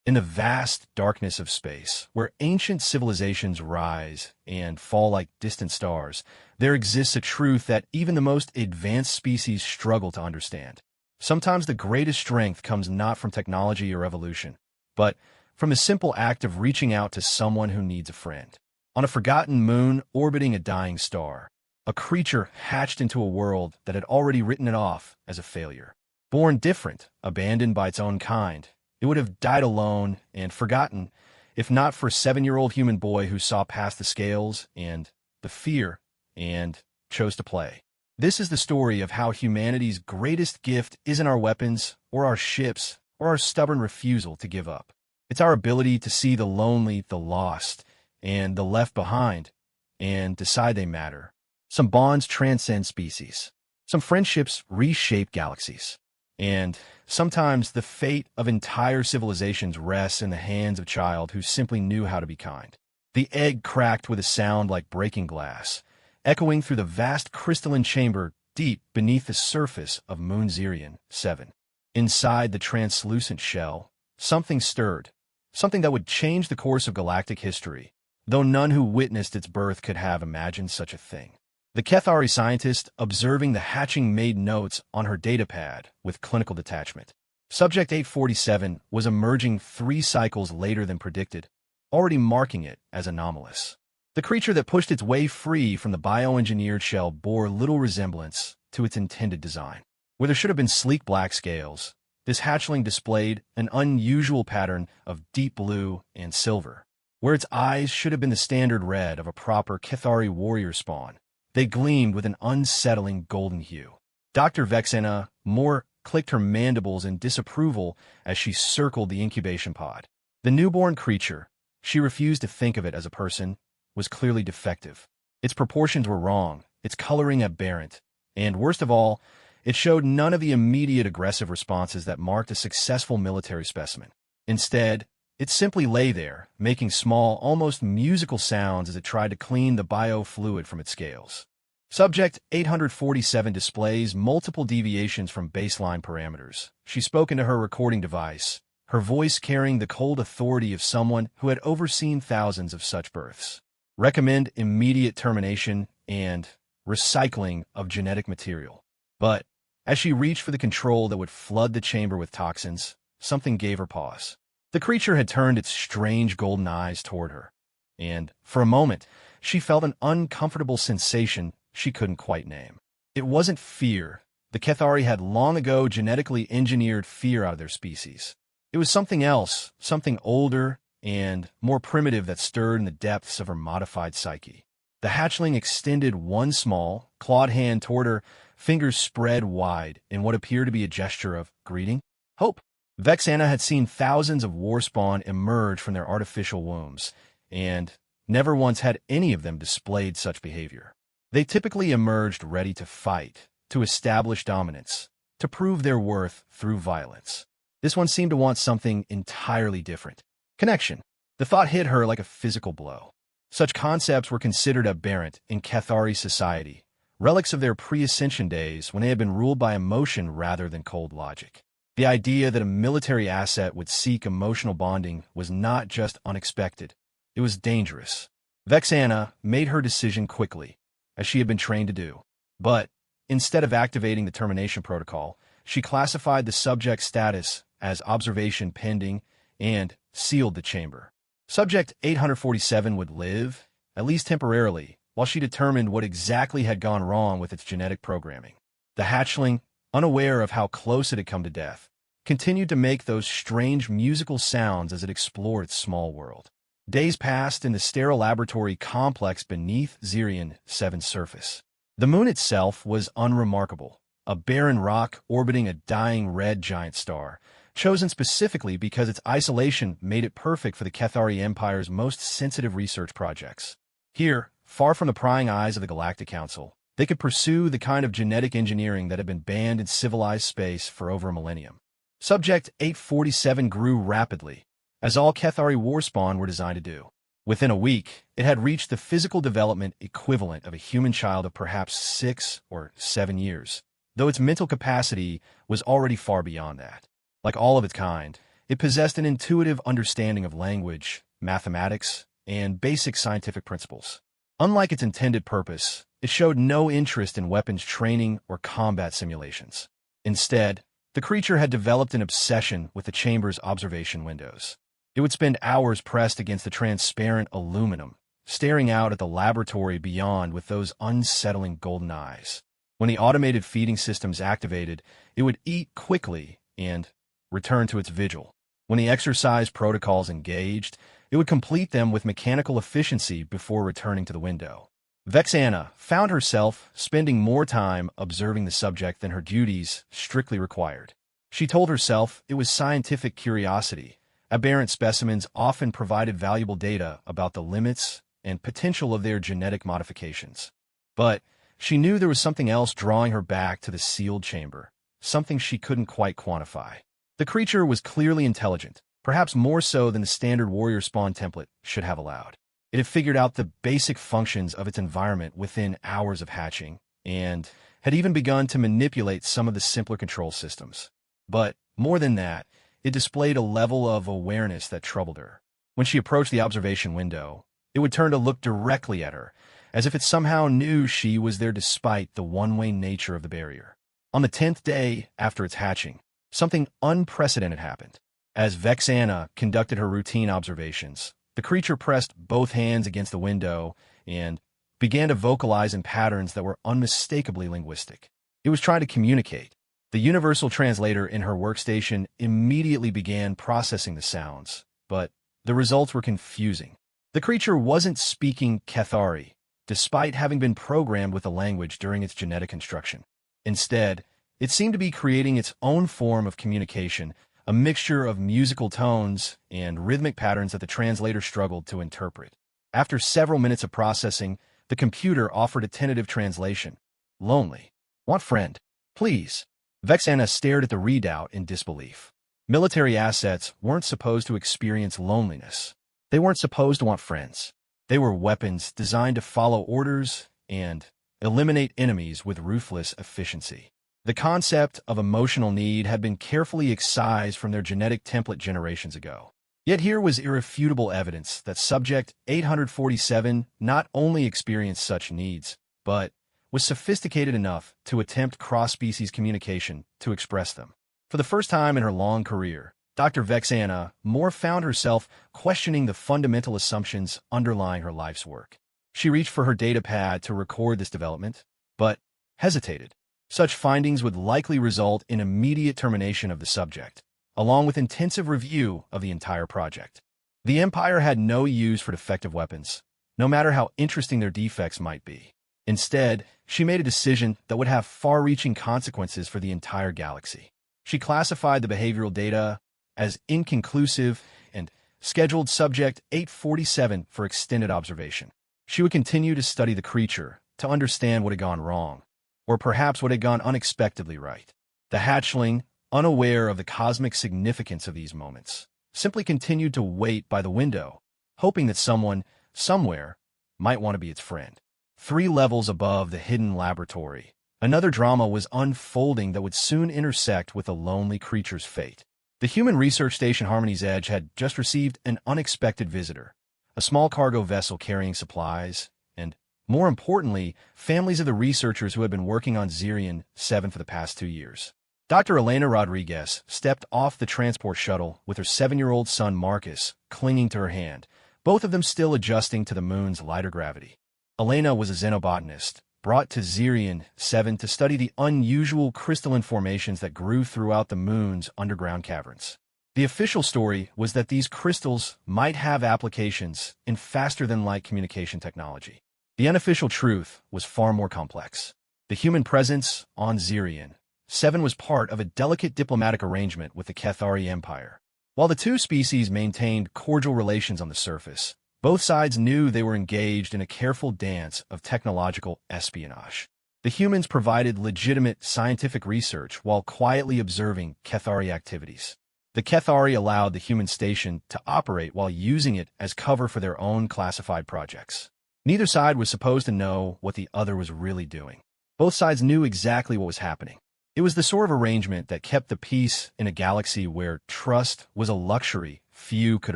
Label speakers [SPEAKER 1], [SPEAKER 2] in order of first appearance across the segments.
[SPEAKER 1] In the vast darkness of space, where ancient civilizations rise and fall like distant stars, there exists a truth that even the most advanced species struggle to understand. Sometimes the greatest strength comes not from technology or evolution, but from the simple act of reaching out to someone who needs a friend. On a forgotten moon orbiting a dying star, a creature hatched into a world that had already written it off as a failure. Born different, abandoned by its own kind, it would have died alone and forgotten if not for a 7-year-old human boy who saw past the scales and the fear and chose to play. This is the story of how humanity's greatest gift isn't our weapons or our ships or our stubborn refusal to give up. It's our ability to see the lonely, the lost, and the left behind and decide they matter. Some bonds transcend species. Some friendships reshape galaxies. And sometimes the fate of entire civilizations rests in the hands of a child who simply knew how to be kind. The egg cracked with a sound like breaking glass, echoing through the vast crystalline chamber deep beneath the surface of Moon Zirion 7. Inside the translucent shell, something stirred, something that would change the course of galactic history, though none who witnessed its birth could have imagined such a thing. The Kethari scientist observing the hatching made notes on her datapad with clinical detachment. Subject 847 was emerging 3 cycles later than predicted, already marking it as anomalous. The creature that pushed its way free from the bioengineered shell bore little resemblance to its intended design. Where there should have been sleek black scales, this hatchling displayed an unusual pattern of deep blue and silver. Where its eyes should have been the standard red of a proper Kethari warrior spawn, they gleamed with an unsettling golden hue. Dr. Vexena more clicked her mandibles in disapproval as she circled the incubation pod. The newborn creature, she refused to think of it as a person, was clearly defective. Its proportions were wrong, its coloring aberrant, and worst of all, it showed none of the immediate aggressive responses that marked a successful military specimen. Instead, it simply lay there, making small, almost musical sounds as it tried to clean the biofluid from its scales. Subject 847 displays multiple deviations from baseline parameters. She spoke into her recording device, her voice carrying the cold authority of someone who had overseen thousands of such births. Recommend immediate termination and recycling of genetic material. But as she reached for the control that would flood the chamber with toxins, something gave her pause. The creature had turned its strange golden eyes toward her, and for a moment, she felt an uncomfortable sensation she couldn't quite name. It wasn't fear. The Kethari had long ago genetically engineered fear out of their species. It was something else, something older and more primitive that stirred in the depths of her modified psyche. The hatchling extended one small, clawed hand toward her, fingers spread wide in what appeared to be a gesture of greeting, hope. Vexana had seen thousands of war spawn emerge from their artificial wombs, and never once had any of them displayed such behavior. They typically emerged ready to fight, to establish dominance, to prove their worth through violence. This one seemed to want something entirely different. Connection. The thought hit her like a physical blow. Such concepts were considered aberrant in Kethari society, relics of their pre-ascension days when they had been ruled by emotion rather than cold logic. The idea that a military asset would seek emotional bonding was not just unexpected, it was dangerous. Vexana made her decision quickly, as she had been trained to do. But instead of activating the termination protocol, she classified the subject's status as observation pending and sealed the chamber. Subject 847 would live, at least temporarily, while she determined what exactly had gone wrong with its genetic programming. The hatchling, unaware of how close it had come to death, continued to make those strange musical sounds as it explored its small world. Days passed in the sterile laboratory complex beneath Zirion 7's surface. The moon itself was unremarkable, a barren rock orbiting a dying red giant star, chosen specifically because its isolation made it perfect for the Kethari Empire's most sensitive research projects. Here, far from the prying eyes of the Galactic Council, they could pursue the kind of genetic engineering that had been banned in civilized space for over a millennium. Subject 847 grew rapidly, as all Kethari war spawn were designed to do. Within a week, it had reached the physical development equivalent of a human child of perhaps 6 or 7 years, though its mental capacity was already far beyond that. Like all of its kind, It possessed an intuitive understanding of language, mathematics, and basic scientific principles. Unlike its intended purpose, it showed no interest in weapons training or combat simulations. Instead, the creature had developed an obsession with the chamber's observation windows. It would spend hours pressed against the transparent aluminum, staring out at the laboratory beyond with those unsettling golden eyes. When the automated feeding systems activated, it would eat quickly and return to its vigil. When the exercise protocols engaged, it would complete them with mechanical efficiency before returning to the window. Vexana found herself spending more time observing the subject than her duties strictly required. She told herself it was scientific curiosity. Aberrant specimens often provided valuable data about the limits and potential of their genetic modifications. But she knew there was something else drawing her back to the sealed chamber, something she couldn't quite quantify. The creature was clearly intelligent, perhaps more so than the standard warrior spawn template should have allowed. It had figured out the basic functions of its environment within hours of hatching, and had even begun to manipulate some of the simpler control systems. But more than that, it displayed a level of awareness that troubled her. When she approached the observation window, it would turn to look directly at her, as if it somehow knew she was there despite the one-way nature of the barrier. On the 10th day after its hatching, something unprecedented happened. As Vexana conducted her routine observations, the creature pressed both hands against the window and began to vocalize in patterns that were unmistakably linguistic. It was trying to communicate. The universal translator in her workstation immediately began processing the sounds, but the results were confusing. The creature wasn't speaking Cathari, despite having been programmed with the language during its genetic construction. Instead, it seemed to be creating its own form of communication, a mixture of musical tones and rhythmic patterns that the translator struggled to interpret. After several minutes of processing, the computer offered a tentative translation. Lonely. Want friend. Please. Vexana stared at the readout in disbelief. Military assets weren't supposed to experience loneliness. They weren't supposed to want friends. They were weapons designed to follow orders and eliminate enemies with ruthless efficiency. The concept of emotional need had been carefully excised from their genetic template generations ago. Yet here was irrefutable evidence that Subject 847 not only experienced such needs, but was sophisticated enough to attempt cross-species communication to express them. For the first time in her long career, Dr. Vexana Moore found herself questioning the fundamental assumptions underlying her life's work. She reached for her data pad to record this development, but hesitated. Such findings would likely result in immediate termination of the subject, along with intensive review of the entire project. The Empire had no use for defective weapons, no matter how interesting their defects might be. Instead, she made a decision that would have far-reaching consequences for the entire galaxy. She classified the behavioral data as inconclusive and scheduled Subject 847 for extended observation. She would continue to study the creature to understand what had gone wrong, or perhaps what had gone unexpectedly right. The hatchling, unaware of the cosmic significance of these moments, simply continued to wait by the window, hoping that someone, somewhere, might want to be its friend. 3 levels above the hidden laboratory, another drama was unfolding that would soon intersect with the lonely creature's fate. The human research station Harmony's Edge had just received an unexpected visitor, a small cargo vessel carrying supplies, and more importantly, families of the researchers who had been working on Zirian 7 for the past 2 years. Dr. Elena Rodriguez stepped off the transport shuttle with her 7-year-old son Marcus clinging to her hand, both of them still adjusting to the moon's lighter gravity. Elena was a xenobotanist, brought to Zirian 7 to study the unusual crystalline formations that grew throughout the moon's underground caverns. The official story was that these crystals might have applications in faster-than-light communication technology. The unofficial truth was far more complex. The human presence on Zirian 7 was part of a delicate diplomatic arrangement with the Cathari Empire. While the two species maintained cordial relations on the surface, both sides knew they were engaged in a careful dance of technological espionage. The humans provided legitimate scientific research while quietly observing Cathari activities. The Cathari allowed the human station to operate while using it as cover for their own classified projects. Neither side was supposed to know what the other was really doing. Both sides knew exactly what was happening. It was the sort of arrangement that kept the peace in a galaxy where trust was a luxury few could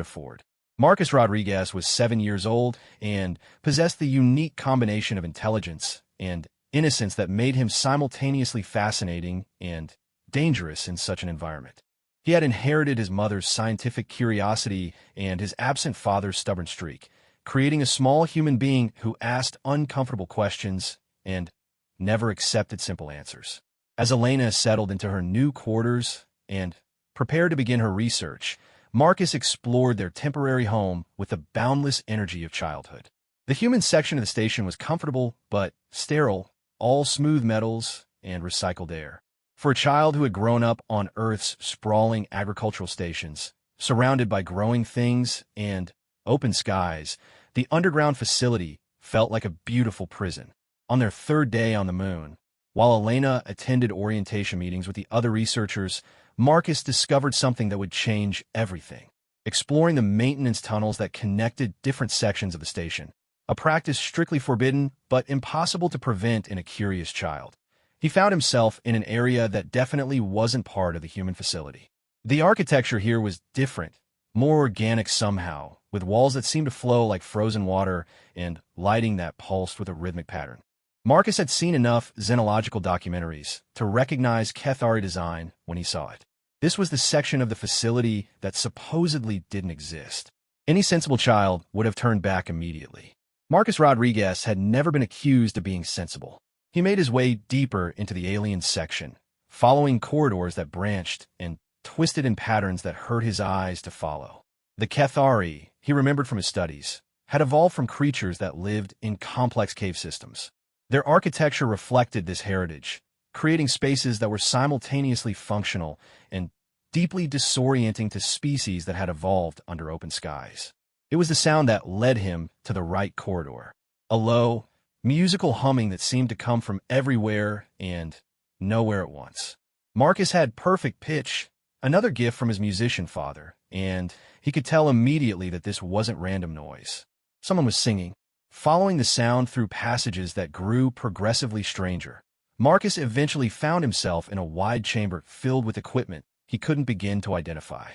[SPEAKER 1] afford. Marcus Rodriguez was 7 years old and possessed the unique combination of intelligence and innocence that made him simultaneously fascinating and dangerous in such an environment. He had inherited his mother's scientific curiosity and his absent father's stubborn streak, creating a small human being who asked uncomfortable questions and never accepted simple answers. As Elena settled into her new quarters and prepared to begin her research, Marcus explored their temporary home with the boundless energy of childhood. The human section of the station was comfortable but sterile, all smooth metals and recycled air. For a child who had grown up on Earth's sprawling agricultural stations, surrounded by growing things and open skies, the underground facility felt like a beautiful prison. On their third day on the moon, while Elena attended orientation meetings with the other researchers, Marcus discovered something that would change everything. Exploring the maintenance tunnels that connected different sections of the station, a practice strictly forbidden but impossible to prevent in a curious child. He found himself in an area that definitely wasn't part of the human facility. The architecture here was different, more organic somehow, with walls that seemed to flow like frozen water and lighting that pulsed with a rhythmic pattern. Marcus had seen enough xenological documentaries to recognize Cathari design when he saw it. This was the section of the facility that supposedly didn't exist. Any sensible child would have turned back immediately. Marcus Rodriguez had never been accused of being sensible. He made his way deeper into the alien section, following corridors that branched and twisted in patterns that hurt his eyes to follow. The Cathari, he remembered from his studies, had evolved from creatures that lived in complex cave systems. Their architecture reflected this heritage, creating spaces that were simultaneously functional and deeply disorienting to species that had evolved under open skies. It was the sound that led him to the right corridor, a low, musical humming that seemed to come from everywhere and nowhere at once. Marcus had perfect pitch, another gift from his musician father, and he could tell immediately that this wasn't random noise. Someone was singing. Following the sound through passages that grew progressively stranger, Marcus eventually found himself in a wide chamber filled with equipment he couldn't begin to identify.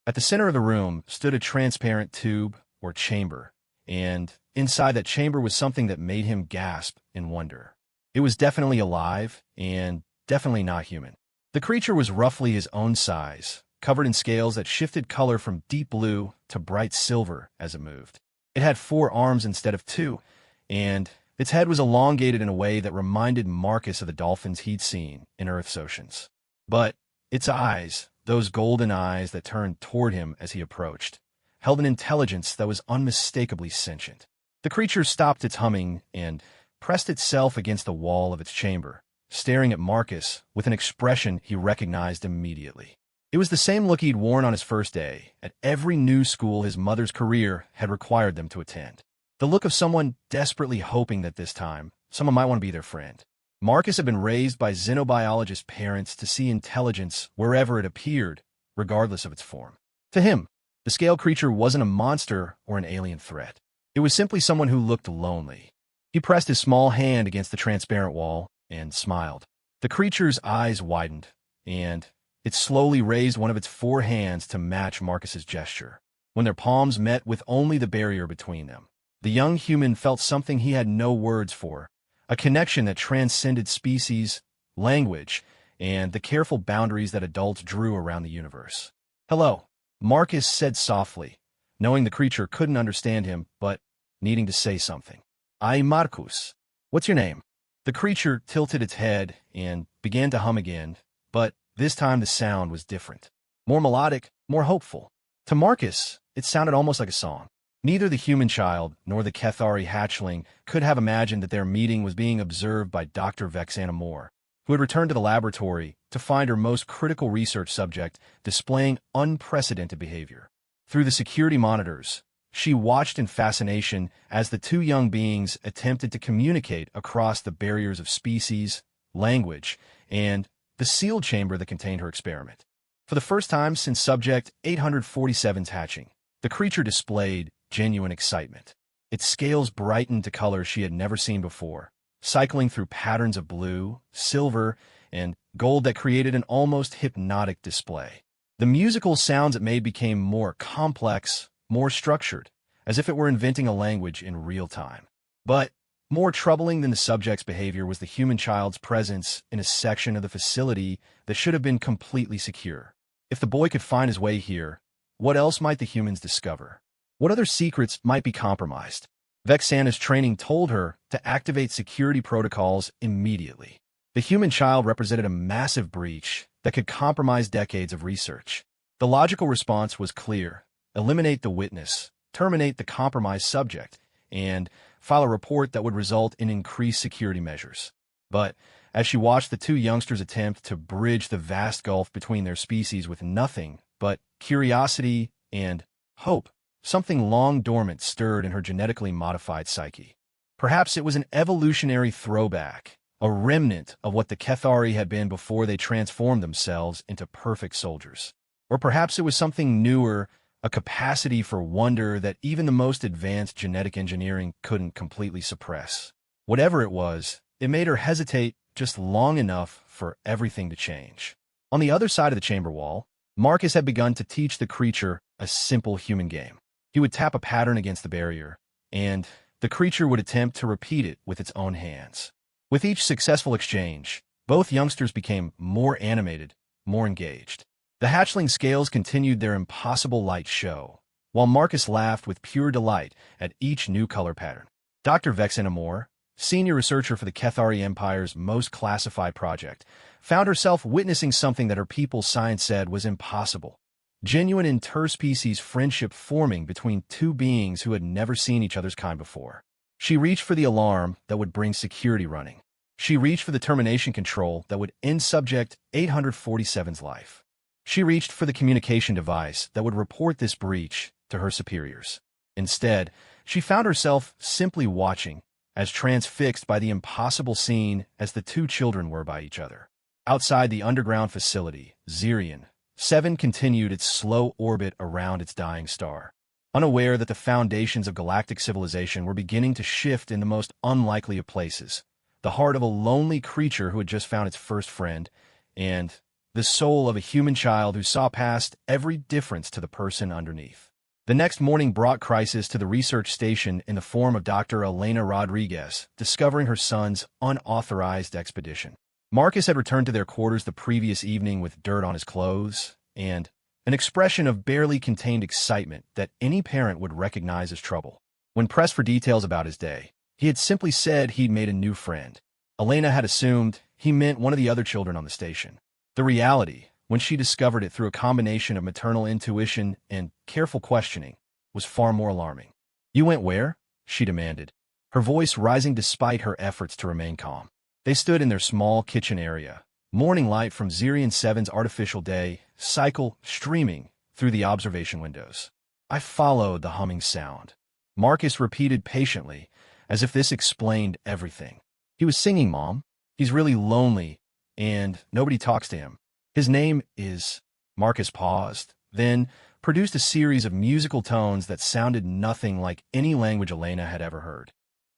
[SPEAKER 1] At the center of the room stood a transparent tube or chamber, and inside that chamber was something that made him gasp in wonder. It was definitely alive and definitely not human. The creature was roughly his own size, covered in scales that shifted color from deep blue to bright silver as it moved. It had 4 arms instead of 2, and its head was elongated in a way that reminded Marcus of the dolphins he'd seen in Earth's oceans. But its eyes, those golden eyes that turned toward him as he approached, held an intelligence that was unmistakably sentient. The creature stopped its humming and pressed itself against the wall of its chamber, staring at Marcus with an expression he recognized immediately. It was the same look he'd worn on his first day at every new school his mother's career had required them to attend. The look of someone desperately hoping that this time, someone might want to be their friend. Marcus had been raised by xenobiologist parents to see intelligence wherever it appeared, regardless of its form. To him, the scale creature wasn't a monster or an alien threat. It was simply someone who looked lonely. He pressed his small hand against the transparent wall and smiled. The creature's eyes widened, and it slowly raised one of its 4 hands to match Marcus's gesture. When their palms met with only the barrier between them, the young human felt something he had no words for, a connection that transcended species, language, and the careful boundaries that adults drew around the universe. "Hello," Marcus said softly, knowing the creature couldn't understand him, but needing to say something. "I Marcus. What's your name?" The creature tilted its head and began to hum again, but this time the sound was different. More melodic, more hopeful. To Marcus, it sounded almost like a song. Neither the human child nor the Cathari hatchling could have imagined that their meeting was being observed by Dr. Vexana Moore, who had returned to the laboratory to find her most critical research subject displaying unprecedented behavior. Through the security monitors, she watched in fascination as the 2 young beings attempted to communicate across the barriers of species, language, and the sealed chamber that contained her experiment. For the first time since Subject 847's hatching, the creature displayed genuine excitement. Its scales brightened to colors she had never seen before, cycling through patterns of blue, silver, and gold that created an almost hypnotic display. The musical sounds it made became more complex, more structured, as if it were inventing a language in real time. But more troubling than the subject's behavior was the human child's presence in a section of the facility that should have been completely secure. If the boy could find his way here, what else might the humans discover? What other secrets might be compromised? Vexana's training told her to activate security protocols immediately. The human child represented a massive breach that could compromise decades of research. The logical response was clear: eliminate the witness, terminate the compromised subject, and file a report that would result in increased security measures. But as she watched the two youngsters attempt to bridge the vast gulf between their species with nothing but curiosity and hope, something long dormant stirred in her genetically modified psyche. Perhaps it was an evolutionary throwback, a remnant of what the Kethari had been before they transformed themselves into perfect soldiers. Or perhaps it was something newer, a capacity for wonder that even the most advanced genetic engineering couldn't completely suppress. Whatever it was, it made her hesitate just long enough for everything to change. On the other side of the chamber wall, Marcus had begun to teach the creature a simple human game. He would tap a pattern against the barrier, and the creature would attempt to repeat it with its own hands. With each successful exchange, both youngsters became more animated, more engaged. The hatchling scales continued their impossible light show, while Marcus laughed with pure delight at each new color pattern. Dr. Vexana Moore, senior researcher for the Kethari Empire's most classified project, found herself witnessing something that her people's science said was impossible. Genuine interspecies friendship forming between two beings who had never seen each other's kind before. She reached for the alarm that would bring security running. She reached for the termination control that would end Subject 847's life. She reached for the communication device that would report this breach to her superiors. Instead, she found herself simply watching, as transfixed by the impossible scene as the two children were by each other. Outside the underground facility, Zirian 7 continued its slow orbit around its dying star, unaware that the foundations of galactic civilization were beginning to shift in the most unlikely of places, the heart of a lonely creature who had just found its first friend, and the soul of a human child who saw past every difference to the person underneath. The next morning brought crisis to the research station in the form of Dr. Elena Rodriguez discovering her son's unauthorized expedition. Marcus had returned to their quarters the previous evening with dirt on his clothes and an expression of barely contained excitement that any parent would recognize as trouble. When pressed for details about his day, he had simply said he'd made a new friend. Elena had assumed he meant one of the other children on the station. The reality, when she discovered it through a combination of maternal intuition and careful questioning, was far more alarming. "You went where?" she demanded, her voice rising despite her efforts to remain calm. They stood in their small kitchen area, morning light from Zirian 7's artificial day cycle streaming through the observation windows. "I followed the humming sound," Marcus repeated patiently, as if this explained everything. "He was singing, Mom. He's really lonely, and nobody talks to him. His name is—" Marcus paused, then produced a series of musical tones that sounded nothing like any language Elena had ever heard.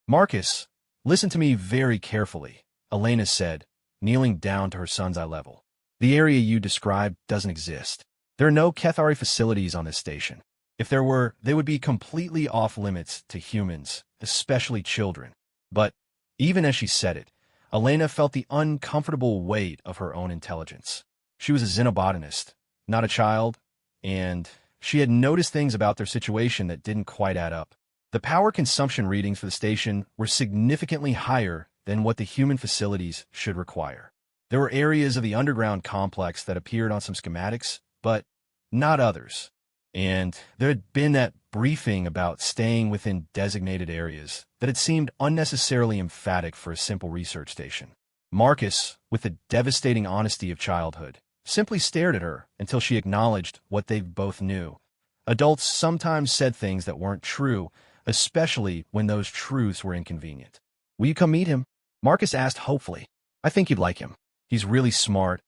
[SPEAKER 1] "Marcus, listen to me very carefully," Elena said, kneeling down to her son's eye level. "The area you described doesn't exist. There are no Kethari facilities on this station. If there were, they would be completely off-limits to humans, especially children." But even as she said it, Elena felt the uncomfortable weight of her own intelligence. She was a xenobotanist, not a child, and she had noticed things about their situation that didn't quite add up. The power consumption readings for the station were significantly higher than what the human facilities should require. There were areas of the underground complex that appeared on some schematics, but not others. And there had been that briefing about staying within designated areas that had seemed unnecessarily emphatic for a simple research station. Marcus, with the devastating honesty of childhood, simply stared at her until she acknowledged what they both knew. Adults sometimes said things that weren't true, especially when those truths were inconvenient. "Will you come meet him?" Marcus asked hopefully. "I think you'd like him. He's really smart,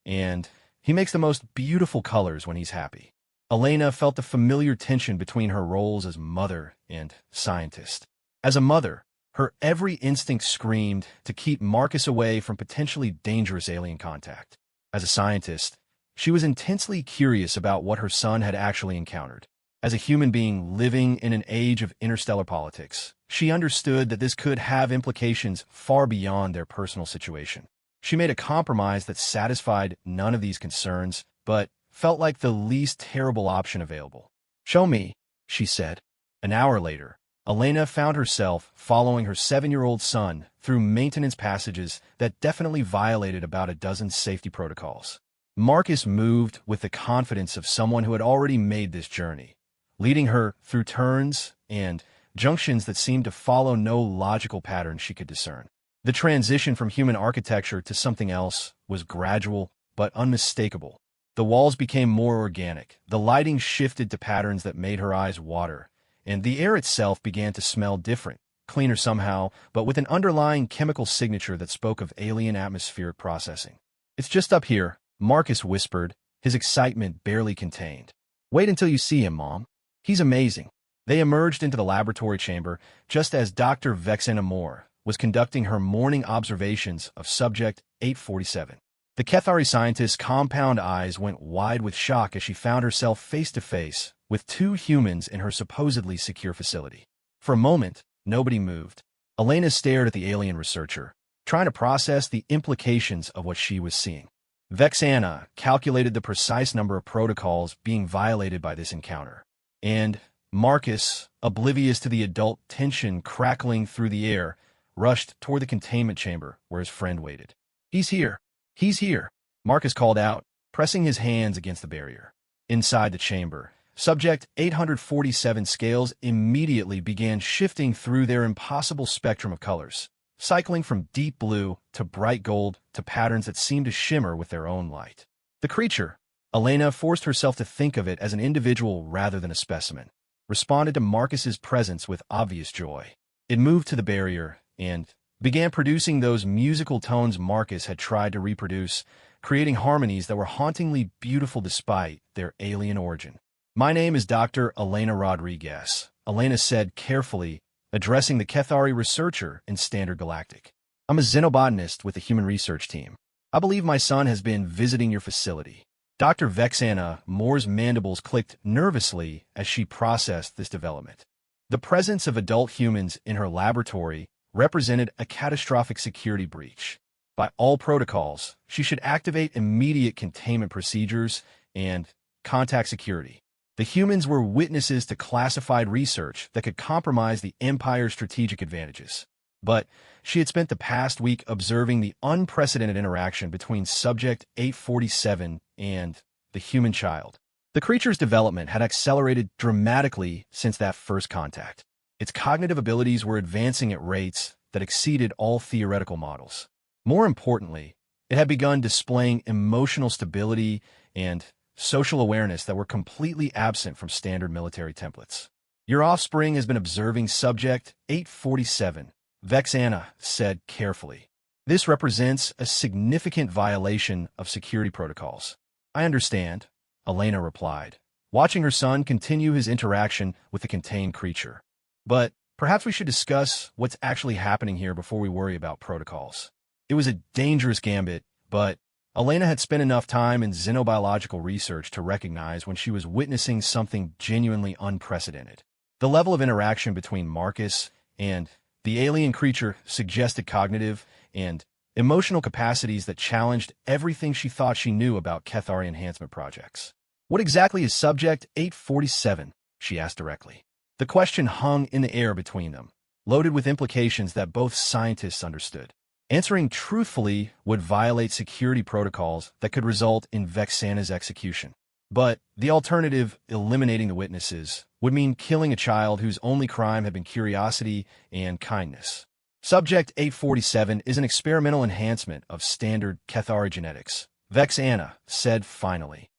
[SPEAKER 1] and he makes the most beautiful colors when he's happy." Elena felt the familiar tension between her roles as mother and scientist. As a mother, Her every instinct screamed to keep Marcus away from potentially dangerous alien contact. As a scientist, she was intensely curious about what her son had actually encountered. As a human being living in an age of interstellar politics, she understood that this could have implications far beyond their personal situation. She made a compromise that satisfied none of these concerns, but felt like the least terrible option available. "Show me," she said. An hour later, Elena found herself following her 7-year-old son through maintenance passages that definitely violated about a dozen safety protocols. Marcus moved with the confidence of someone who had already made this journey, leading her through turns and junctions that seemed to follow no logical pattern she could discern. The transition from human architecture to something else was gradual but unmistakable. The walls became more organic, the lighting shifted to patterns that made her eyes water, and the air itself began to smell different, cleaner somehow, but with an underlying chemical signature that spoke of alien atmospheric processing. "It's just up here," Marcus whispered, his excitement barely contained. "Wait until you see him, Mom. He's amazing." They emerged into the laboratory chamber just as Dr. Vexana Moore was conducting her morning observations of Subject 847. The Kethari scientist's compound eyes went wide with shock as she found herself face-to-face with 2 humans in her supposedly secure facility. For a moment, nobody moved. Elena stared at the alien researcher, trying to process the implications of what she was seeing. Vexana calculated the precise number of protocols being violated by this encounter. And Marcus, oblivious to the adult tension crackling through the air, rushed toward the containment chamber where his friend waited. "He's here! He's here!" Marcus called out, pressing his hands against the barrier. Inside the chamber, Subject 847 scales immediately began shifting through their impossible spectrum of colors, cycling from deep blue to bright gold to patterns that seemed to shimmer with their own light. The creature, Elena forced herself to think of it as an individual rather than a specimen, responded to Marcus's presence with obvious joy. It moved to the barrier and began producing those musical tones Marcus had tried to reproduce, creating harmonies that were hauntingly beautiful despite their alien origin. "My name is Dr. Elena Rodriguez," Elena said carefully, addressing the Kethari researcher in Standard Galactic. "I'm a xenobotanist with the Human Research Team. I believe my son has been visiting your facility." Dr. Vexana Moore's mandibles clicked nervously as she processed this development. The presence of adult humans in her laboratory represented a catastrophic security breach. By all protocols, she should activate immediate containment procedures and contact security. The humans were witnesses to classified research that could compromise the Empire's strategic advantages. But she had spent the past week observing the unprecedented interaction between Subject 847 and the human child. The creature's development had accelerated dramatically since that first contact. Its cognitive abilities were advancing at rates that exceeded all theoretical models. More importantly, it had begun displaying emotional stability and social awareness that were completely absent from standard military templates. "Your offspring has been observing Subject 847, Vexana said carefully. "This represents a significant violation of security protocols." "I understand," Elena replied, watching her son continue his interaction with the contained creature. "But perhaps we should discuss what's actually happening here before we worry about protocols." It was a dangerous gambit, but Elena had spent enough time in xenobiological research to recognize when she was witnessing something genuinely unprecedented. The level of interaction between Marcus and the alien creature suggested cognitive and emotional capacities that challenged everything she thought she knew about Kethari enhancement projects. "What exactly is Subject 847? She asked directly. The question hung in the air between them, loaded with implications that both scientists understood. Answering truthfully would violate security protocols that could result in Vexana's execution. But the alternative, eliminating the witnesses, would mean killing a child whose only crime had been curiosity and kindness. Subject 847 is an experimental enhancement of standard Kethari genetics, Vexana said finally.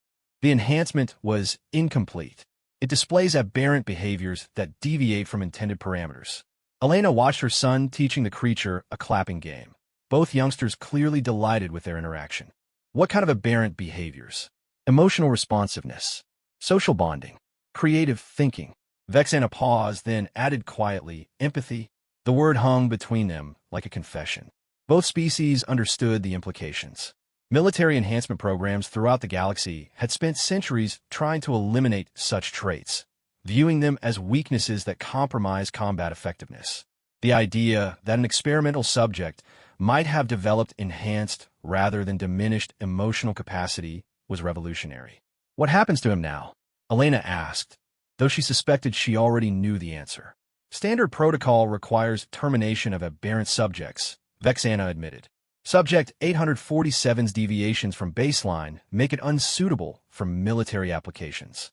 [SPEAKER 1] The enhancement was incomplete. It displays aberrant behaviors that deviate from intended parameters. Elena watched her son teaching the creature a clapping game. Both youngsters clearly delighted with their interaction. What kind of aberrant behaviors? Emotional responsiveness, social bonding, creative thinking. Vexana paused, then added quietly, empathy, The word hung between them like a confession. Both species understood the implications. Military enhancement programs throughout the galaxy had spent centuries trying to eliminate such traits, viewing them as weaknesses that compromise combat effectiveness. The idea that an experimental subject might have developed enhanced rather than diminished emotional capacity was revolutionary. What happens to him now? Elena asked, though she suspected she already knew the answer. Standard protocol requires termination of aberrant subjects, Vexana admitted. Subject 847's deviations from baseline make it unsuitable for military applications.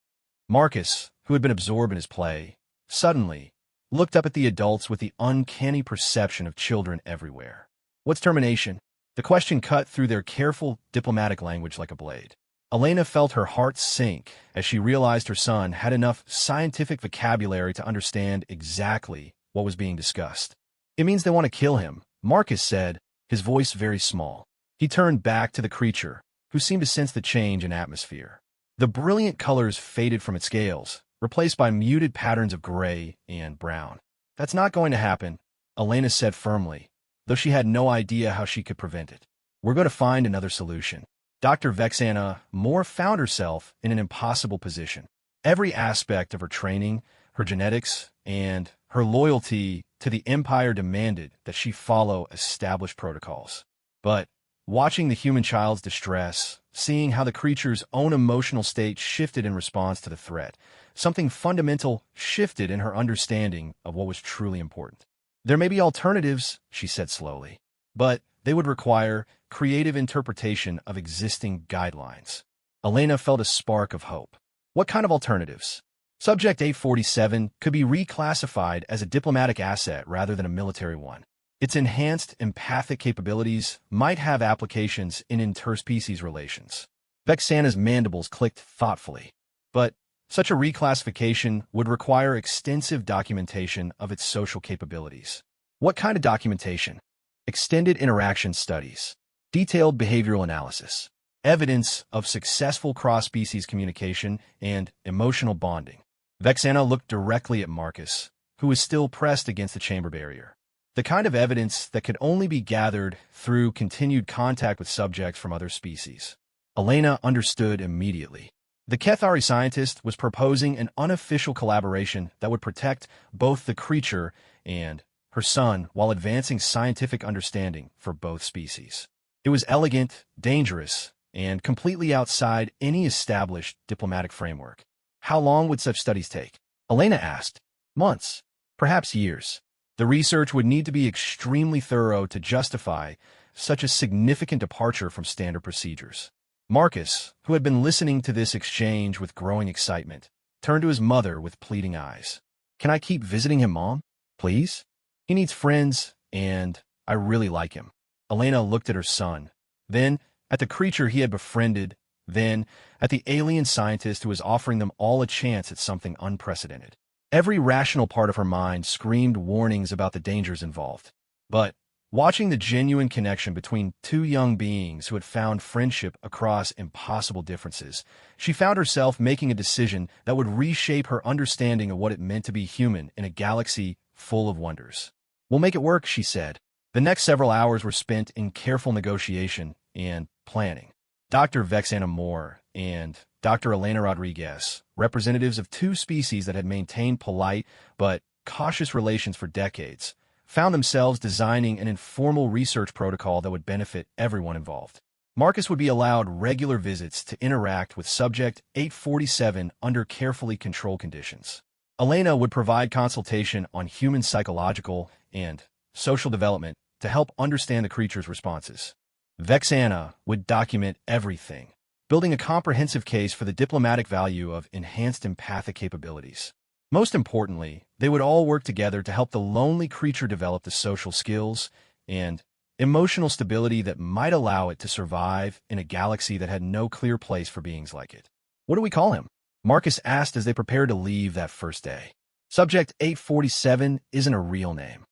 [SPEAKER 1] Marcus, who had been absorbed in his play, suddenly looked up at the adults with the uncanny perception of children everywhere. What's termination? The question cut through their careful diplomatic language like a blade. Elena felt her heart sink as she realized her son had enough scientific vocabulary to understand exactly what was being discussed. It means they want to kill him, Marcus said, his voice very small. He turned back to the creature, who seemed to sense the change in atmosphere. The brilliant colors faded from its scales, replaced by muted patterns of gray and brown. That's not going to happen, Elena said firmly, though she had no idea how she could prevent it. We're going to find another solution. Dr. Vexana Moore found herself in an impossible position. Every aspect of her training, her genetics, and her loyalty to the Empire demanded that she follow established protocols. But watching the human child's distress, seeing how the creature's own emotional state shifted in response to the threat, something fundamental shifted in her understanding of what was truly important. There may be alternatives, she said slowly, but they would require creative interpretation of existing guidelines. Elena felt a spark of hope. What kind of alternatives? Subject 847 could be reclassified as a diplomatic asset rather than a military one. Its enhanced empathic capabilities might have applications in interspecies relations. Vexana's mandibles clicked thoughtfully. But such a reclassification would require extensive documentation of its social capabilities. What kind of documentation? Extended interaction studies, detailed behavioral analysis, evidence of successful cross-species communication, and emotional bonding. Vexana looked directly at Marcus, who was still pressed against the chamber barrier. The kind of evidence that could only be gathered through continued contact with subjects from other species. Elena understood immediately. The Kethari scientist was proposing an unofficial collaboration that would protect both the creature and her son while advancing scientific understanding for both species. It was elegant, dangerous, and completely outside any established diplomatic framework. How long would such studies take? Elena asked. Months, perhaps years. The research would need to be extremely thorough to justify such a significant departure from standard procedures. Marcus, who had been listening to this exchange with growing excitement, turned to his mother with pleading eyes. Can I keep visiting him, Mom? Please? He needs friends, and I really like him. Elena looked at her son, then at the creature he had befriended, then at the alien scientist who was offering them all a chance at something unprecedented. Every rational part of her mind screamed warnings about the dangers involved. But watching the genuine connection between two young beings who had found friendship across impossible differences, she found herself making a decision that would reshape her understanding of what it meant to be human in a galaxy full of wonders. We'll make it work, she said. The next several hours were spent in careful negotiation and planning. Dr. Vexana Moore and Dr. Elena Rodriguez, representatives of two species that had maintained polite but cautious relations for decades, found themselves designing an informal research protocol that would benefit everyone involved. Marcus would be allowed regular visits to interact with Subject 847 under carefully controlled conditions. Elena would provide consultation on human psychological and social development to help understand the creature's responses. Vexana would document everything, building a comprehensive case for the diplomatic value of enhanced empathic capabilities. Most importantly, they would all work together to help the lonely creature develop the social skills and emotional stability that might allow it to survive in a galaxy that had no clear place for beings like it. What do we call him? Marcus asked as they prepared to leave that first day. Subject 847 isn't a real name.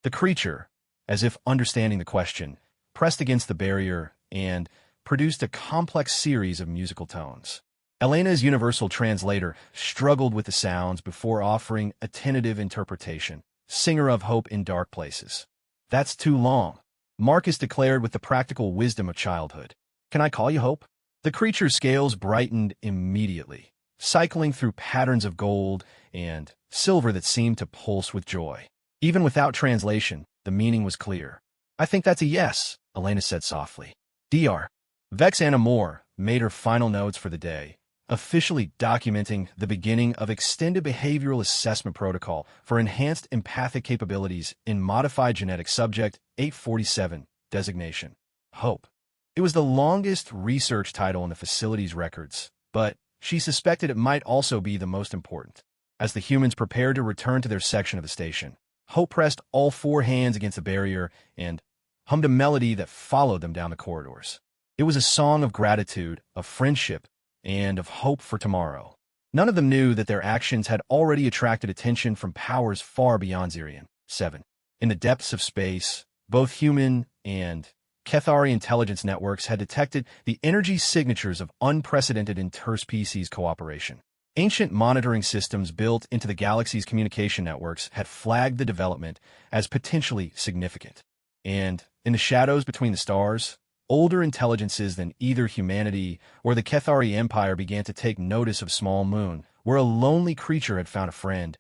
[SPEAKER 1] The creature, as if understanding the question, pressed against the barrier and produced a complex series of musical tones. Elena's universal translator struggled with the sounds before offering a tentative interpretation, singer of hope in dark places. That's too long, Marcus declared with the practical wisdom of childhood. Can I call you Hope? The creature's scales brightened immediately, cycling through patterns of gold and silver that seemed to pulse with joy. Even without translation, the meaning was clear. I think that's a yes, Elena said softly. Dr. Vexana Moore made her final notes for the day, officially documenting the beginning of Extended Behavioral Assessment Protocol for Enhanced Empathic Capabilities in Modified Genetic Subject 847 designation. Hope. It was the longest research title in the facility's records, but she suspected it might also be the most important. As the humans prepared to return to their section of the station, Hope pressed all four hands against the barrier and hummed a melody that followed them down the corridors. It was a song of gratitude, of friendship, and of hope for tomorrow. None of them knew that their actions had already attracted attention from powers far beyond Zirian. 7. In the depths of space, both human and Kethari intelligence networks had detected the energy signatures of unprecedented interspecies cooperation. Ancient monitoring systems built into the galaxy's communication networks had flagged the development as potentially significant. And in the shadows between the stars, older intelligences than either humanity or the Kethari Empire began to take notice of Small Moon, where a lonely creature had found a friend,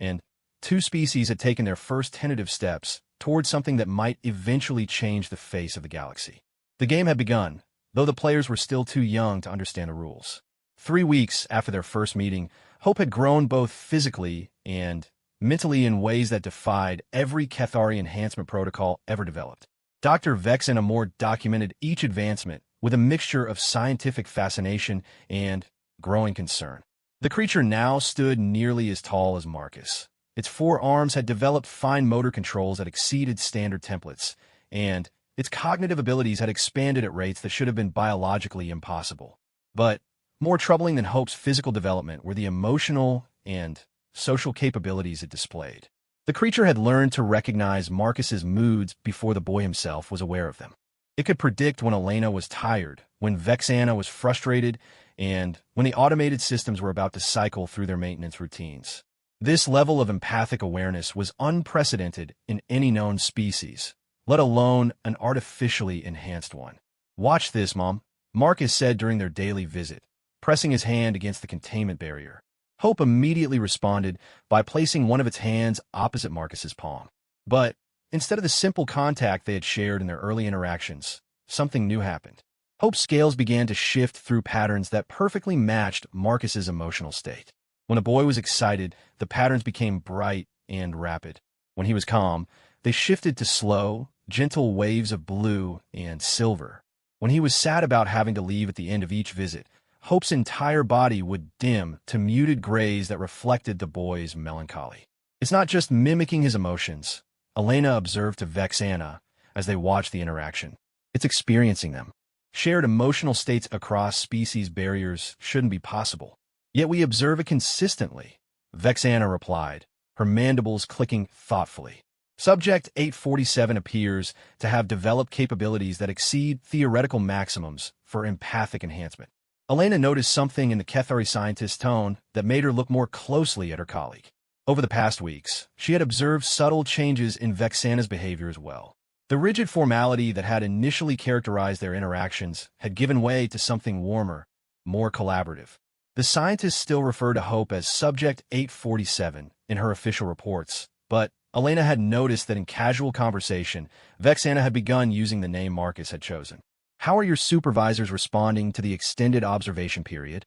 [SPEAKER 1] and two species had taken their first tentative steps towards something that might eventually change the face of the galaxy. The game had begun, though the players were still too young to understand the rules. 3 weeks after their first meeting, Hope had grown both physically and mentally in ways that defied every Kethari enhancement protocol ever developed. Dr. Vexana Moore documented each advancement with a mixture of scientific fascination and growing concern. The creature now stood nearly as tall as Marcus. Its four arms had developed fine motor controls that exceeded standard templates, and its cognitive abilities had expanded at rates that should have been biologically impossible. But more troubling than Hope's physical development were the emotional and social capabilities it displayed. The creature had learned to recognize Marcus's moods before the boy himself was aware of them. It could predict when Elena was tired, when Vexana was frustrated, and when the automated systems were about to cycle through their maintenance routines. This level of empathic awareness was unprecedented in any known species, let alone an artificially enhanced one. Watch this, Mom, Marcus said during their daily visit, pressing his hand against the containment barrier. Hope immediately responded by placing one of its hands opposite Marcus's palm. But instead of the simple contact they had shared in their early interactions, something new happened. Hope's scales began to shift through patterns that perfectly matched Marcus's emotional state. When a boy was excited, the patterns became bright and rapid. When he was calm, they shifted to slow, gentle waves of blue and silver. When he was sad about having to leave at the end of each visit, Hope's entire body would dim to muted grays that reflected the boy's melancholy. It's not just mimicking his emotions, Elena observed to Vexana as they watched the interaction. It's experiencing them. Shared emotional states across species barriers shouldn't be possible. Yet we observe it consistently, Vexana replied, her mandibles clicking thoughtfully. Subject 847 appears to have developed capabilities that exceed theoretical maximums for empathic enhancement. Elena noticed something in the Kethari scientist's tone that made her look more closely at her colleague. Over the past weeks, she had observed subtle changes in Vexana's behavior as well. The rigid formality that had initially characterized their interactions had given way to something warmer, more collaborative. The scientists still refer to Hope as Subject 847 in her official reports, but Elena had noticed that in casual conversation, Vexana had begun using the name Marcus had chosen. How are your supervisors responding to the extended observation period?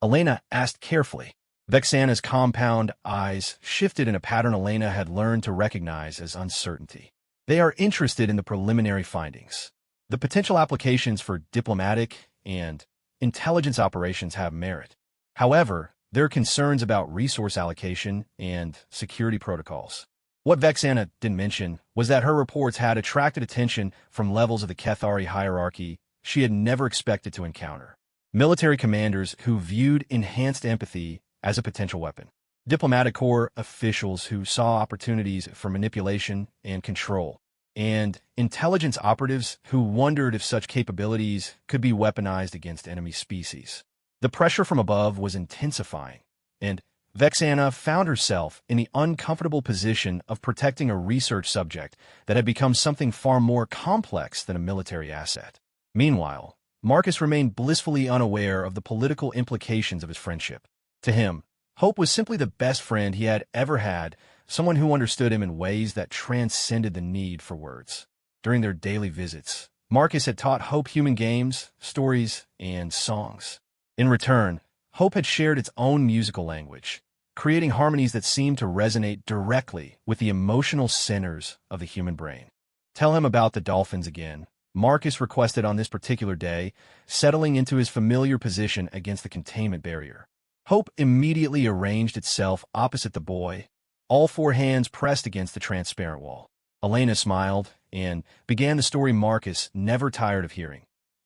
[SPEAKER 1] Elena asked carefully. Vexana's compound eyes shifted in a pattern Elena had learned to recognize as uncertainty. They are interested in the preliminary findings. The potential applications for diplomatic and intelligence operations have merit. However, there are concerns about resource allocation and security protocols. What Vexana didn't mention was that her reports had attracted attention from levels of the Kethari hierarchy she had never expected to encounter. Military commanders who viewed enhanced empathy as a potential weapon. Diplomatic corps officials who saw opportunities for manipulation and control. And intelligence operatives who wondered if such capabilities could be weaponized against enemy species. The pressure from above was intensifying, and Vexana found herself in the uncomfortable position of protecting a research subject that had become something far more complex than a military asset. Meanwhile, Marcus remained blissfully unaware of the political implications of his friendship. To him, Hope was simply the best friend he had ever had, someone who understood him in ways that transcended the need for words. During their daily visits, Marcus had taught Hope human games, stories, and songs. In return, Hope had shared its own musical language, creating harmonies that seemed to resonate directly with the emotional centers of the human brain. Tell him about the dolphins again, Marcus requested on this particular day, settling into his familiar position against the containment barrier. Hope immediately arranged itself opposite the boy, all four hands pressed against the transparent wall. Elena smiled and began the story Marcus never tired of hearing.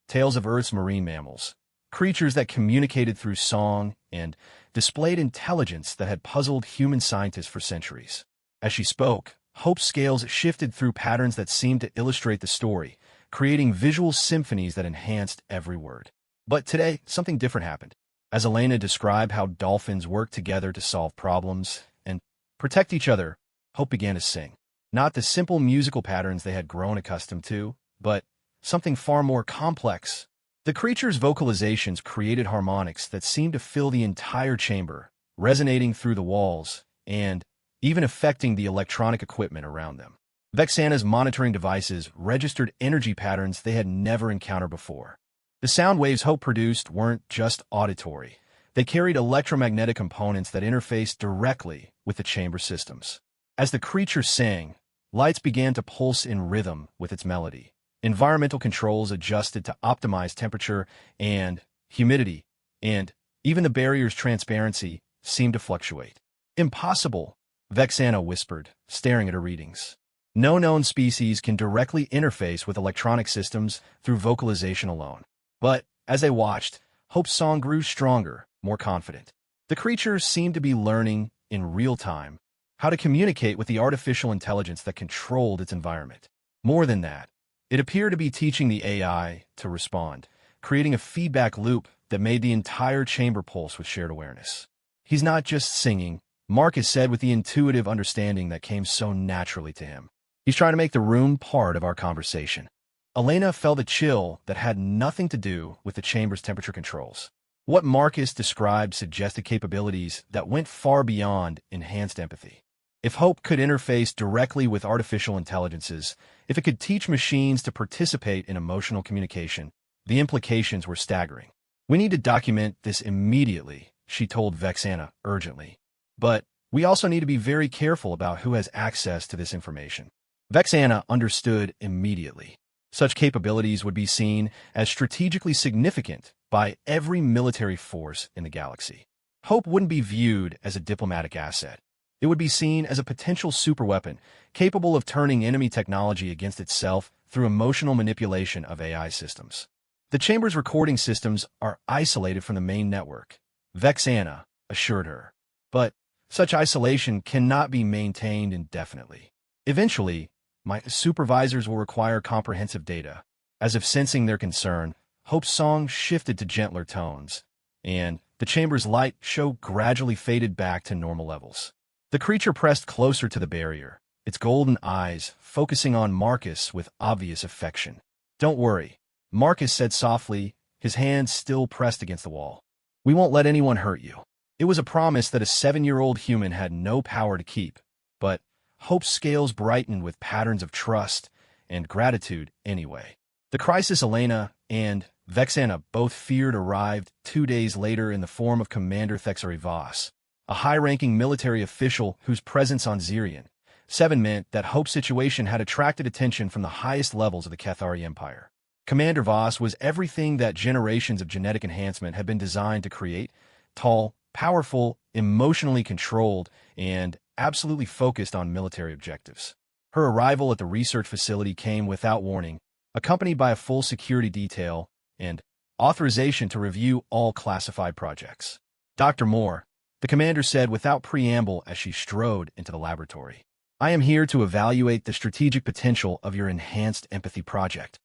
[SPEAKER 1] Tales of Earth's marine mammals, creatures that communicated through song and displayed intelligence that had puzzled human scientists for centuries. As she spoke, Hope's scales shifted through patterns that seemed to illustrate the story, creating visual symphonies that enhanced every word. But today, something different happened. As Elena described how dolphins work together to solve problems and protect each other, Hope began to sing. Not the simple musical patterns they had grown accustomed to, but something far more complex. The creature's vocalizations created harmonics that seemed to fill the entire chamber, resonating through the walls and even affecting the electronic equipment around them. Vexana's monitoring devices registered energy patterns they had never encountered before. The sound waves Hope produced weren't just auditory. They carried electromagnetic components that interfaced directly with the chamber systems. As the creature sang, lights began to pulse in rhythm with its melody. Environmental controls adjusted to optimize temperature and humidity, and even the barrier's transparency seemed to fluctuate. "Impossible," Vexana whispered, staring at her readings. No known species can directly interface with electronic systems through vocalization alone. But as they watched, Hope's song grew stronger, more confident. The creature seemed to be learning, in real time, how to communicate with the artificial intelligence that controlled its environment. More than that, it appeared to be teaching the AI to respond, creating a feedback loop that made the entire chamber pulse with shared awareness. "He's not just singing," Marcus said with the intuitive understanding that came so naturally to him. "He's trying to make the room part of our conversation." Elena felt a chill that had nothing to do with the chamber's temperature controls. What Marcus described suggested capabilities that went far beyond enhanced empathy. If Hope could interface directly with artificial intelligences, if it could teach machines to participate in emotional communication, the implications were staggering. "We need to document this immediately," she told Vexana urgently. "But we also need to be very careful about who has access to this information." Vexana understood immediately. Such capabilities would be seen as strategically significant by every military force in the galaxy. Hope wouldn't be viewed as a diplomatic asset. It would be seen as a potential superweapon, capable of turning enemy technology against itself through emotional manipulation of AI systems. The chamber's recording systems are isolated from the main network, Vexana assured her. But such isolation cannot be maintained indefinitely. "Eventually, my supervisors will require comprehensive data." As if sensing their concern, Hope's song shifted to gentler tones, and the chamber's light show gradually faded back to normal levels. The creature pressed closer to the barrier, its golden eyes focusing on Marcus with obvious affection. "Don't worry," Marcus said softly, his hands still pressed against the wall. "We won't let anyone hurt you." It was a promise that a 7-year-old human had no power to keep, but Hope's scales brightened with patterns of trust and gratitude anyway. The crisis Elena and Vexana both feared arrived 2 days later in the form of Commander Thexari Voss, a high-ranking military official whose presence on Zirian 7 meant that Hope's situation had attracted attention from the highest levels of the Cathari Empire. Commander Voss was everything that generations of genetic enhancement had been designed to create: tall, powerful, emotionally controlled, and absolutely focused on military objectives. Her arrival at the research facility came without warning, accompanied by a full security detail and authorization to review all classified projects. "Dr. Moore," the commander said without preamble as she strode into the laboratory, "I am here to evaluate the strategic potential of your enhanced empathy project."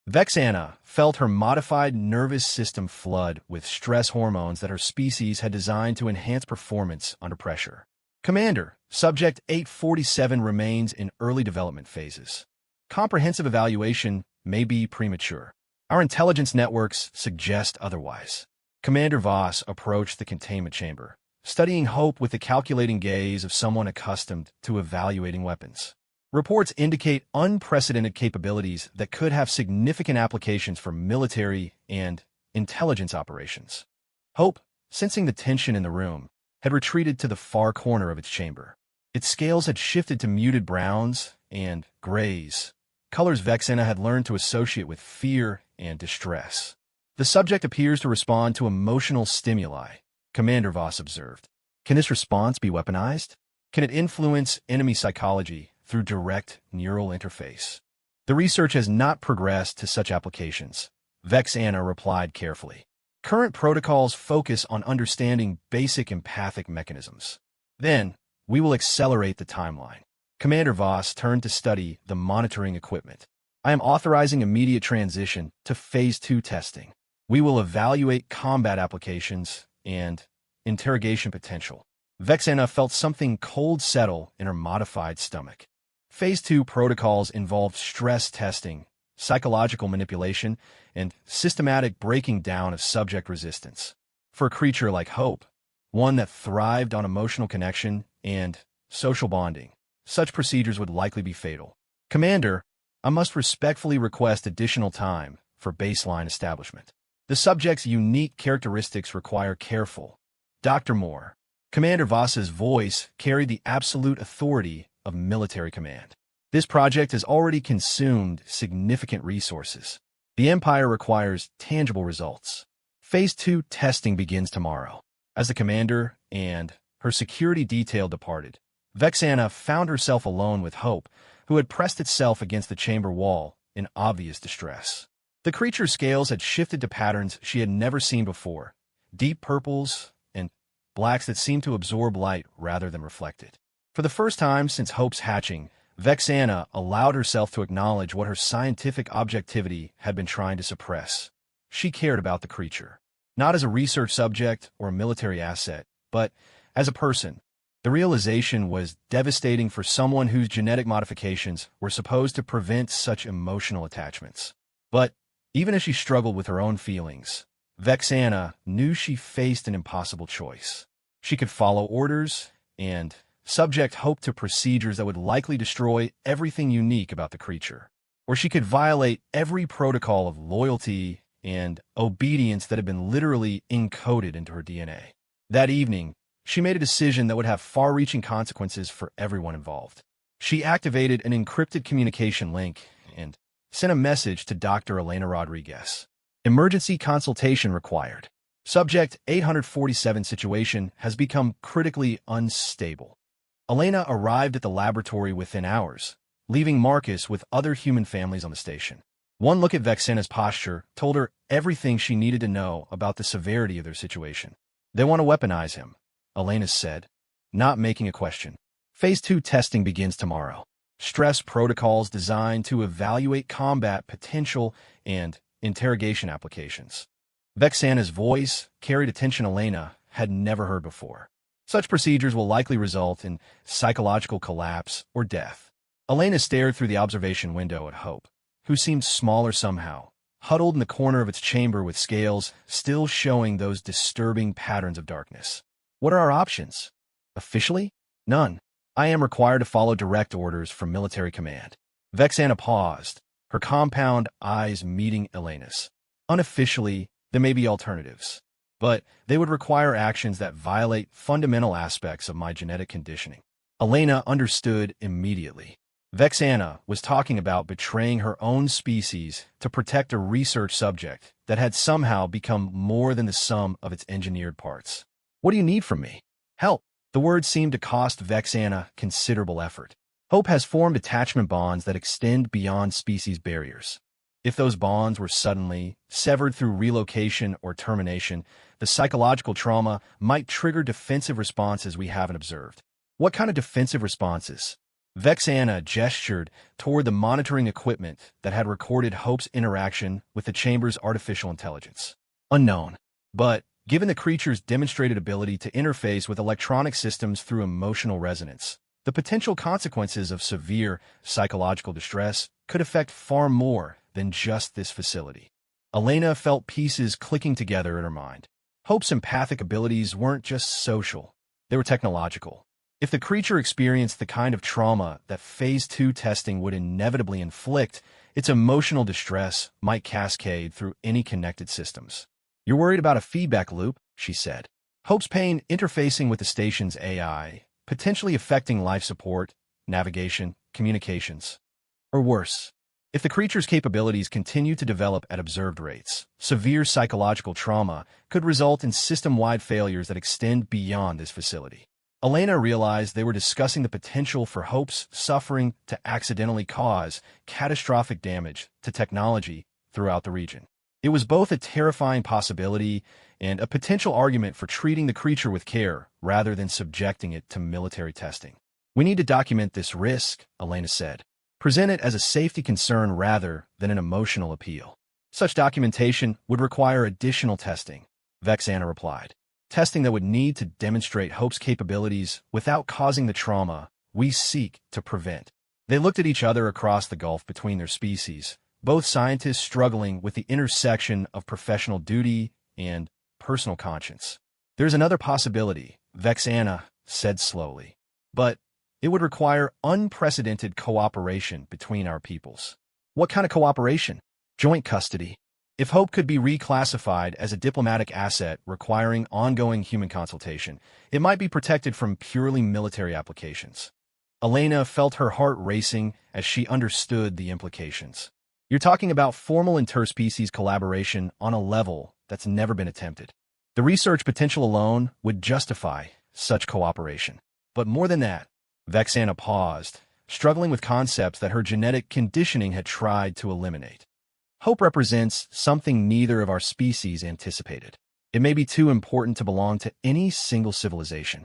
[SPEAKER 1] Vexana felt her modified nervous system flood with stress hormones that her species had designed to enhance performance under pressure. Commander, Subject 847 remains in early development phases. Comprehensive evaluation may be premature. Our intelligence networks suggest otherwise. Commander Voss approached the containment chamber, studying Hope with the calculating gaze of someone accustomed to evaluating weapons. Reports indicate unprecedented capabilities that could have significant applications for military and intelligence operations. Hope, sensing the tension in the room, had retreated to the far corner of its chamber. Its scales had shifted to muted browns and grays, colors Vexana had learned to associate with fear and distress. The subject appears to respond to emotional stimuli, Commander Voss observed. Can this response be weaponized? Can it influence enemy psychology through direct neural interface? The research has not progressed to such applications, Vexana replied carefully. Current protocols focus on understanding basic empathic mechanisms. Then, we will accelerate the timeline. Commander Voss turned to study the monitoring equipment. I am authorizing immediate transition to Phase 2 testing. We will evaluate combat applications and interrogation potential. Vexana felt something cold settle in her modified stomach. Phase 2 protocols involved stress testing, psychological manipulation, and systematic breaking down of subject resistance. For a creature like Hope, one that thrived on emotional connection and social bonding, such procedures would likely be fatal. Commander, I must respectfully request additional time for baseline establishment. The subject's unique characteristics require careful. Dr. Moore. Commander Voss's voice carried the absolute authority of military command. This project has already consumed significant resources. The Empire requires tangible results. Phase 2 testing begins tomorrow. As the commander and her security detail departed, Vexana found herself alone with Hope, who had pressed itself against the chamber wall in obvious distress. The creature's scales had shifted to patterns she had never seen before, deep purples and blacks that seemed to absorb light rather than reflect it. For the first time since Hope's hatching, Vexana allowed herself to acknowledge what her scientific objectivity had been trying to suppress. She cared about the creature, not as a research subject or a military asset, but as a person. The realization was devastating for someone whose genetic modifications were supposed to prevent such emotional attachments. But even as she struggled with her own feelings, Vexana knew she faced an impossible choice. She could follow orders and subject Hope to procedures that would likely destroy everything unique about the creature, or she could violate every protocol of loyalty and obedience that had been literally encoded into her DNA. That evening, she made a decision that would have far-reaching consequences for everyone involved. She activated an encrypted communication link and sent a message to Dr. Elena Rodriguez. Emergency consultation required. Subject 847 situation has become critically unstable. Elena arrived at the laboratory within hours, leaving Marcus with other human families on the station. One look at Vexana's posture told her everything she needed to know about the severity of their situation. They want to weaponize him, Elena said, not making a question. Phase 2 testing begins tomorrow. Stress protocols designed to evaluate combat potential and interrogation applications. Vexana's voice carried a tension Elena had never heard before. Such procedures will likely result in psychological collapse or death. Elena stared through the observation window at Hope, who seemed smaller somehow, huddled in the corner of its chamber with scales still showing those disturbing patterns of darkness. What are our options? Officially? None. I am required to follow direct orders from military command. Vexana paused, her compound eyes meeting Elena's. Unofficially, there may be alternatives, but they would require actions that violate fundamental aspects of my genetic conditioning. Elena understood immediately. Vexana was talking about betraying her own species to protect a research subject that had somehow become more than the sum of its engineered parts. What do you need from me? Help. The words seemed to cost Vexana considerable effort. Hope has formed attachment bonds that extend beyond species barriers. If those bonds were suddenly severed through relocation or termination, the psychological trauma might trigger defensive responses we haven't observed. What kind of defensive responses? Vexana gestured toward the monitoring equipment that had recorded Hope's interaction with the chamber's artificial intelligence. Unknown. But, given the creature's demonstrated ability to interface with electronic systems through emotional resonance, the potential consequences of severe psychological distress could affect far more than just this facility. Elena felt pieces clicking together in her mind. Hope's empathic abilities weren't just social, they were technological. If the creature experienced the kind of trauma that Phase 2 testing would inevitably inflict, its emotional distress might cascade through any connected systems. "You're worried about a feedback loop," she said. Hope's pain interfacing with the station's AI, potentially affecting life support, navigation, communications. Or worse, if the creature's capabilities continue to develop at observed rates, severe psychological trauma could result in system-wide failures that extend beyond this facility. Elena realized they were discussing the potential for Hope's suffering to accidentally cause catastrophic damage to technology throughout the region. It was both a terrifying possibility and a potential argument for treating the creature with care rather than subjecting it to military testing. "We need to document this risk," Elena said. "Present it as a safety concern rather than an emotional appeal." "Such documentation would require additional testing," Vexana replied. "Testing that would need to demonstrate Hope's capabilities without causing the trauma we seek to prevent." They looked at each other across the gulf between their species, both scientists struggling with the intersection of professional duty and personal conscience. "There's another possibility," Vexana said slowly. "But it would require unprecedented cooperation between our peoples." "What kind of cooperation?" "Joint custody. If Hope could be reclassified as a diplomatic asset requiring ongoing human consultation, it might be protected from purely military applications." Elena felt her heart racing as she understood the implications. "You're talking about formal interspecies collaboration on a level that's never been attempted. The research potential alone would justify such cooperation. But more than that," Vexana paused, struggling with concepts that her genetic conditioning had tried to eliminate. "Hope represents something neither of our species anticipated. It may be too important to belong to any single civilization."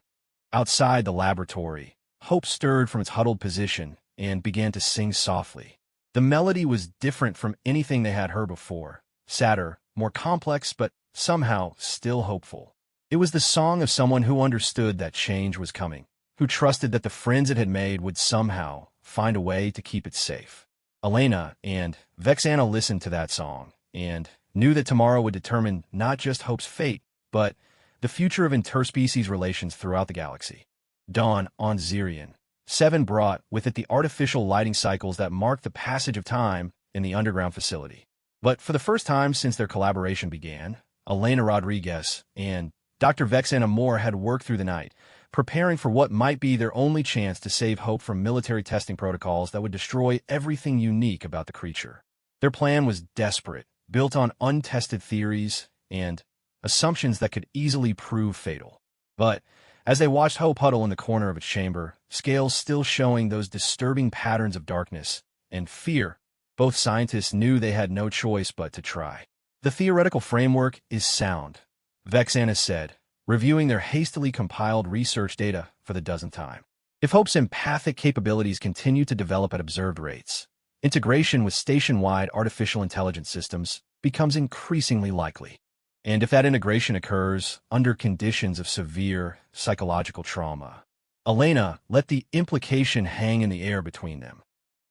[SPEAKER 1] Outside the laboratory, Hope stirred from its huddled position and began to sing softly. The melody was different from anything they had heard before, sadder, more complex, but somehow still hopeful. It was the song of someone who understood that change was coming, who trusted that the friends it had made would somehow find a way to keep it safe. Elena and Vexana listened to that song and knew that tomorrow would determine not just Hope's fate, but the future of interspecies relations throughout the galaxy. Dawn on Zirian. 7 brought with it the artificial lighting cycles that marked the passage of time in the underground facility. But for the first time since their collaboration began, Elena Rodriguez and Dr. Vexana Moore had worked through the night, preparing for what might be their only chance to save Hope from military testing protocols that would destroy everything unique about the creature. Their plan was desperate, built on untested theories and assumptions that could easily prove fatal. But as they watched Hope huddle in the corner of its chamber, scales still showing those disturbing patterns of darkness and fear, both scientists knew they had no choice but to try. "The theoretical framework is sound," Vexana said, reviewing their hastily compiled research data for the dozenth time. "If Hope's empathic capabilities continue to develop at observed rates, integration with station-wide artificial intelligence systems becomes increasingly likely. And if that integration occurs under conditions of severe psychological trauma." Elena let the implication hang in the air between them.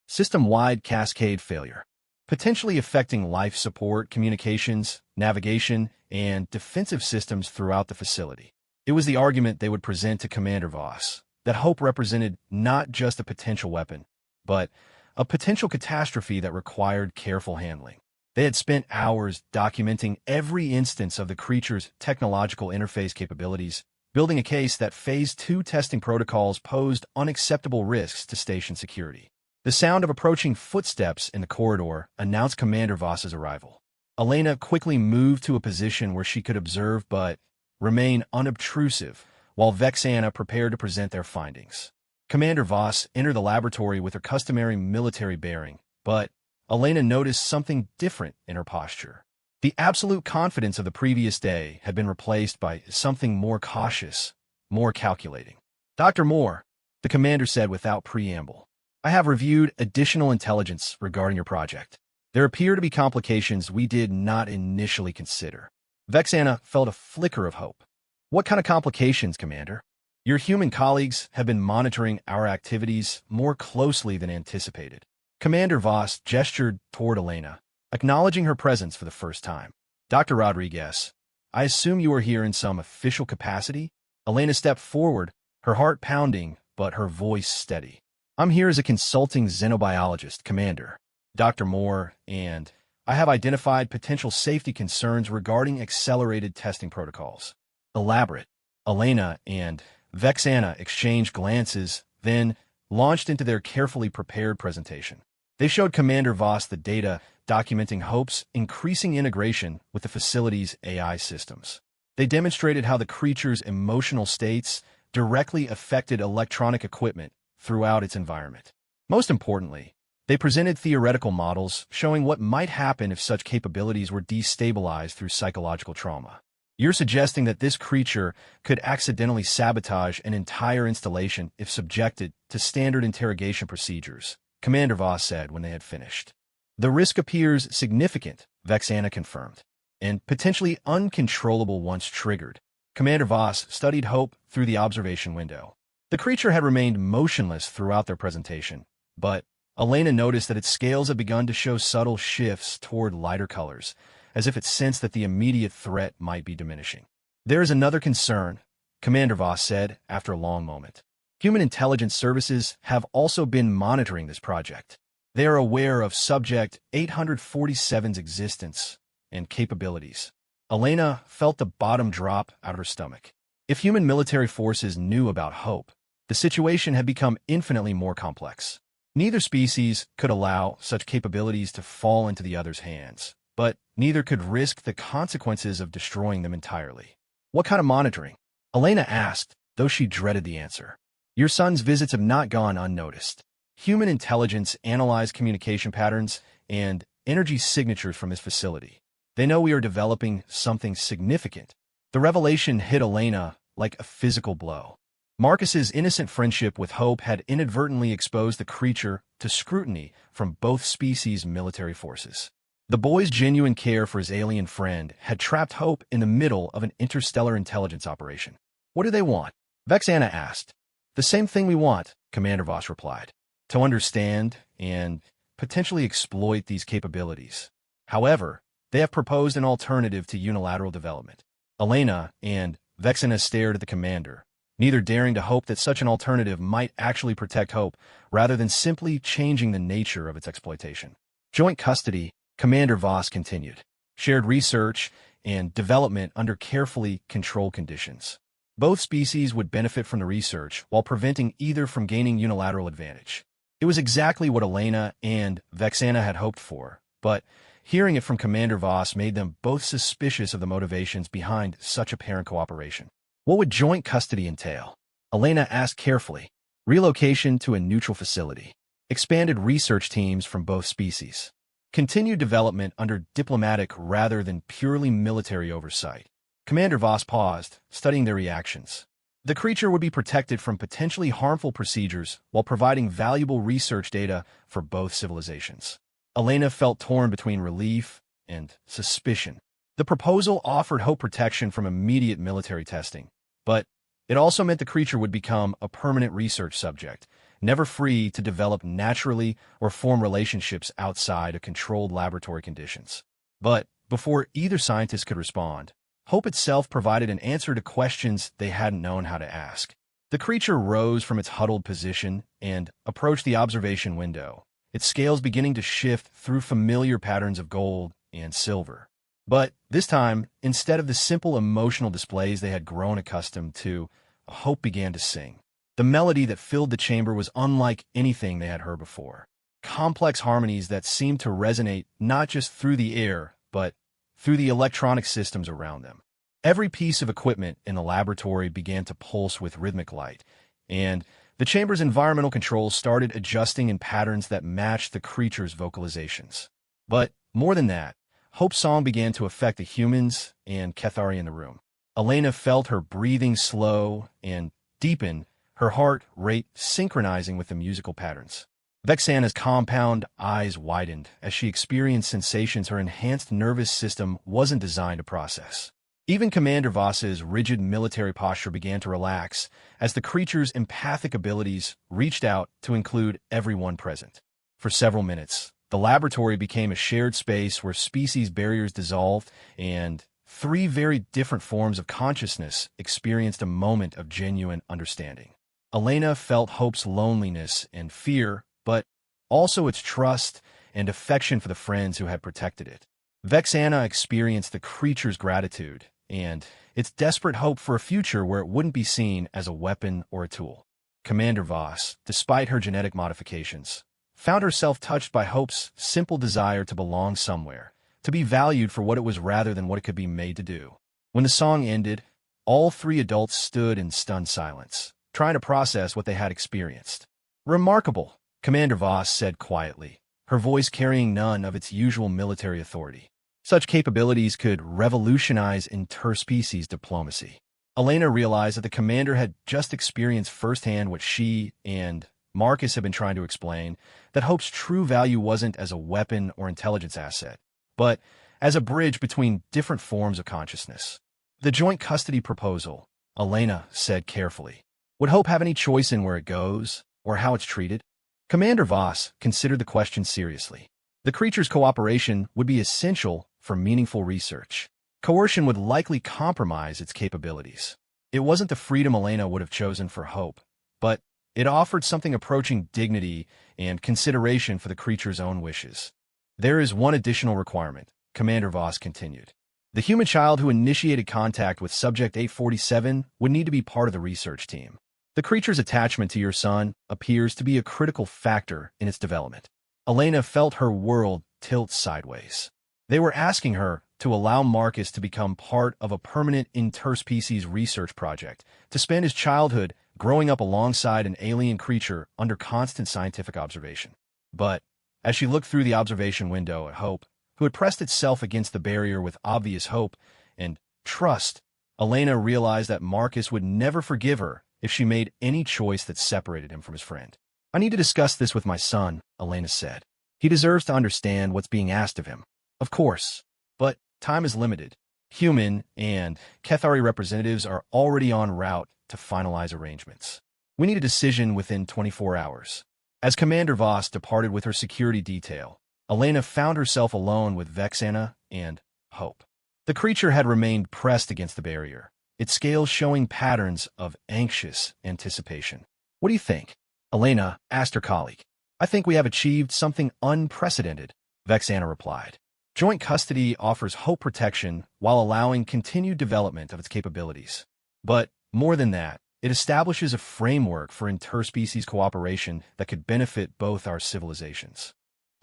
[SPEAKER 1] "System-wide cascade failure, potentially affecting life support, communications, navigation, and defensive systems throughout the facility." It was the argument they would present to Commander Voss, that Hope represented not just a potential weapon, but a potential catastrophe that required careful handling. They had spent hours documenting every instance of the creature's technological interface capabilities, building a case that Phase 2 testing protocols posed unacceptable risks to station security. The sound of approaching footsteps in the corridor announced Commander Voss's arrival. Elena quickly moved to a position where she could observe but remain unobtrusive, while Vexana prepared to present their findings. Commander Voss entered the laboratory with her customary military bearing, but Elena noticed something different in her posture. The absolute confidence of the previous day had been replaced by something more cautious, more calculating. "Dr. Moore," the commander said without preamble, I have reviewed additional intelligence regarding your project. There appear to be complications we did not initially consider. Vexana felt a flicker of hope. What kind of complications, Commander? Your human colleagues have been monitoring our activities more closely than anticipated. Commander Voss gestured toward Elena, acknowledging her presence for the first time. Dr. Rodriguez, I assume you are here in some official capacity? Elena stepped forward, her heart pounding, but her voice steady. I'm here as a consulting xenobiologist, Commander. Dr. Moore, and I have identified potential safety concerns regarding accelerated testing protocols. Elaborate. Elena and Vexana exchanged glances, then launched into their carefully prepared presentation. They showed Commander Voss the data documenting Hope's increasing integration with the facility's AI systems. They demonstrated how the creature's emotional states directly affected electronic equipment throughout its environment. Most importantly, they presented theoretical models showing what might happen if such capabilities were destabilized through psychological trauma. You're suggesting that this creature could accidentally sabotage an entire installation if subjected to standard interrogation procedures, Commander Voss said when they had finished. The risk appears significant, Vexana confirmed, and potentially uncontrollable once triggered. Commander Voss studied Hope through the observation window. The creature had remained motionless throughout their presentation, but Elena noticed that its scales had begun to show subtle shifts toward lighter colors, as if it sensed that the immediate threat might be diminishing. There is another concern, Commander Voss said after a long moment. Human intelligence services have also been monitoring this project. They are aware of Subject 847's existence and capabilities. Elena felt the bottom drop out of her stomach. If human military forces knew about Hope, the situation had become infinitely more complex. Neither species could allow such capabilities to fall into the other's hands, but neither could risk the consequences of destroying them entirely. What kind of monitoring? Elena asked, though she dreaded the answer. Your son's visits have not gone unnoticed. Human intelligence analyzed communication patterns and energy signatures from his facility. They know we are developing something significant. The revelation hit Elena like a physical blow. Marcus's innocent friendship with Hope had inadvertently exposed the creature to scrutiny from both species' military forces. The boy's genuine care for his alien friend had trapped Hope in the middle of an interstellar intelligence operation. What do they want? Vexana asked. The same thing we want, Commander Voss replied. To understand and potentially exploit these capabilities. However, they have proposed an alternative to unilateral development. Elena and Vexana stared at the commander, neither daring to hope that such an alternative might actually protect Hope, rather than simply changing the nature of its exploitation. Joint custody, Commander Voss continued, shared research and development under carefully controlled conditions. Both species would benefit from the research while preventing either from gaining unilateral advantage. It was exactly what Elena and Vexana had hoped for, but hearing it from Commander Voss made them both suspicious of the motivations behind such apparent cooperation. What would joint custody entail? Elena asked carefully. Relocation to a neutral facility. Expanded research teams from both species. Continued development under diplomatic rather than purely military oversight. Commander Voss paused, studying their reactions. The creature would be protected from potentially harmful procedures while providing valuable research data for both civilizations. Elena felt torn between relief and suspicion. The proposal offered Hope protection from immediate military testing, but it also meant the creature would become a permanent research subject, never free to develop naturally or form relationships outside of controlled laboratory conditions. But before either scientist could respond, Hope itself provided an answer to questions they hadn't known how to ask. The creature rose from its huddled position and approached the observation window, its scales beginning to shift through familiar patterns of gold and silver. But this time, instead of the simple emotional displays they had grown accustomed to, Hope began to sing. The melody that filled the chamber was unlike anything they had heard before. Complex harmonies that seemed to resonate not just through the air, but through the electronic systems around them. Every piece of equipment in the laboratory began to pulse with rhythmic light, and the chamber's environmental controls started adjusting in patterns that matched the creature's vocalizations. But more than that, Hope's song began to affect the humans and Cathari in the room. Elena felt her breathing slow and deepen, her heart rate synchronizing with the musical patterns. Vexana's compound eyes widened as she experienced sensations her enhanced nervous system wasn't designed to process. Even Commander Voss's rigid military posture began to relax as the creature's empathic abilities reached out to include everyone present. For several minutes, the laboratory became a shared space where species barriers dissolved and three very different forms of consciousness experienced a moment of genuine understanding. Elena felt Hope's loneliness and fear, but also its trust and affection for the friends who had protected it. Vexana experienced the creature's gratitude and its desperate hope for a future where it wouldn't be seen as a weapon or a tool. Commander Voss, despite her genetic modifications, found herself touched by Hope's simple desire to belong somewhere, to be valued for what it was rather than what it could be made to do. When the song ended, all three adults stood in stunned silence, trying to process what they had experienced. "Remarkable," Commander Voss said quietly, her voice carrying none of its usual military authority. Such capabilities could revolutionize interspecies diplomacy. Elena realized that the commander had just experienced firsthand what she and Marcus had been trying to explain, that Hope's true value wasn't as a weapon or intelligence asset, but as a bridge between different forms of consciousness. "The joint custody proposal," Elena said carefully. "Would Hope have any choice in where it goes, or how it's treated?" Commander Voss considered the question seriously. The creature's cooperation would be essential for meaningful research. Coercion would likely compromise its capabilities. It wasn't the freedom Elena would have chosen for Hope, but it offered something approaching dignity and consideration for the creature's own wishes. "There is one additional requirement," Commander Voss continued. "The human child who initiated contact with Subject 847 would need to be part of the research team. The creature's attachment to your son appears to be a critical factor in its development." Elena felt her world tilt sideways. They were asking her to allow Marcus to become part of a permanent interspecies research project, to spend his childhood growing up alongside an alien creature under constant scientific observation. But as she looked through the observation window at Hope, who had pressed itself against the barrier with obvious hope and trust, Elena realized that Marcus would never forgive her if she made any choice that separated him from his friend. "I need to discuss this with my son," Elena said. "He deserves to understand what's being asked of him." "Of course, but time is limited. Human and Kethari representatives are already en route to finalize arrangements. We need a decision within 24 hours. As Commander Voss departed with her security detail, Elena found herself alone with Vexana and Hope. The creature had remained pressed against the barrier, its scales showing patterns of anxious anticipation. "What do you think?" Elena asked her colleague. "I think we have achieved something unprecedented," Vexana replied. "Joint custody offers Hope protection while allowing continued development of its capabilities. But more than that, it establishes a framework for interspecies cooperation that could benefit both our civilizations."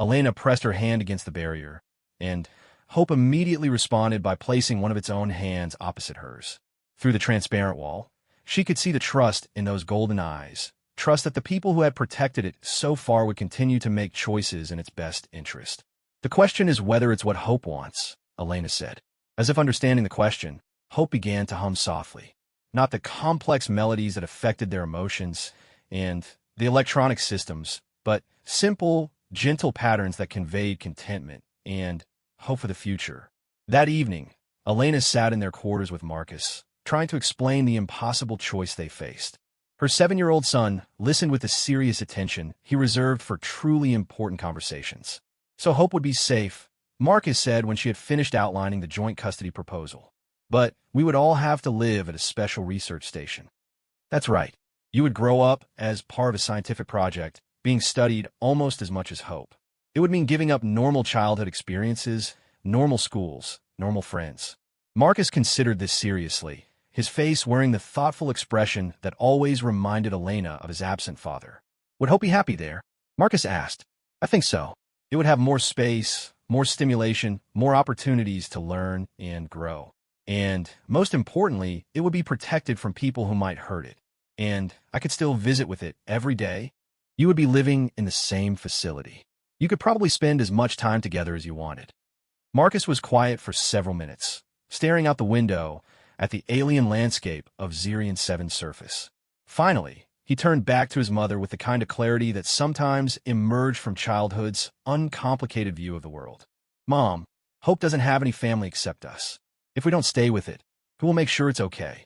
[SPEAKER 1] Elena pressed her hand against the barrier, and Hope immediately responded by placing one of its own hands opposite hers. Through the transparent wall, she could see the trust in those golden eyes, trust that the people who had protected it so far would continue to make choices in its best interest. "The question is whether it's what Hope wants," Elena said. As if understanding the question, Hope began to hum softly. Not the complex melodies that affected their emotions and the electronic systems, but simple, gentle patterns that conveyed contentment and hope for the future. That evening, Elena sat in their quarters with Marcus, trying to explain the impossible choice they faced. Her 7-year-old son listened with the serious attention he reserved for truly important conversations. "So Hope would be safe," Marcus said when she had finished outlining the joint custody proposal. "But we would all have to live at a special research station." "That's right. You would grow up as part of a scientific project, being studied almost as much as Hope. It would mean giving up normal childhood experiences, normal schools, normal friends." Marcus considered this seriously, his face wearing the thoughtful expression that always reminded Elena of his absent father. "Would Hope be happy there?" Marcus asked. "I think so. It would have more space, more stimulation, more opportunities to learn and grow. And most importantly, it would be protected from people who might hurt it. And I could still visit with it every day. You would be living in the same facility. You could probably spend as much time together as you wanted." Marcus was quiet for several minutes, staring out the window at the alien landscape of Zirian 7's surface. Finally, He turned back to his mother with the kind of clarity that sometimes emerged from childhood's uncomplicated view of the world. Mom, Hope doesn't have any family except us. If we don't stay with it, who will make sure it's okay?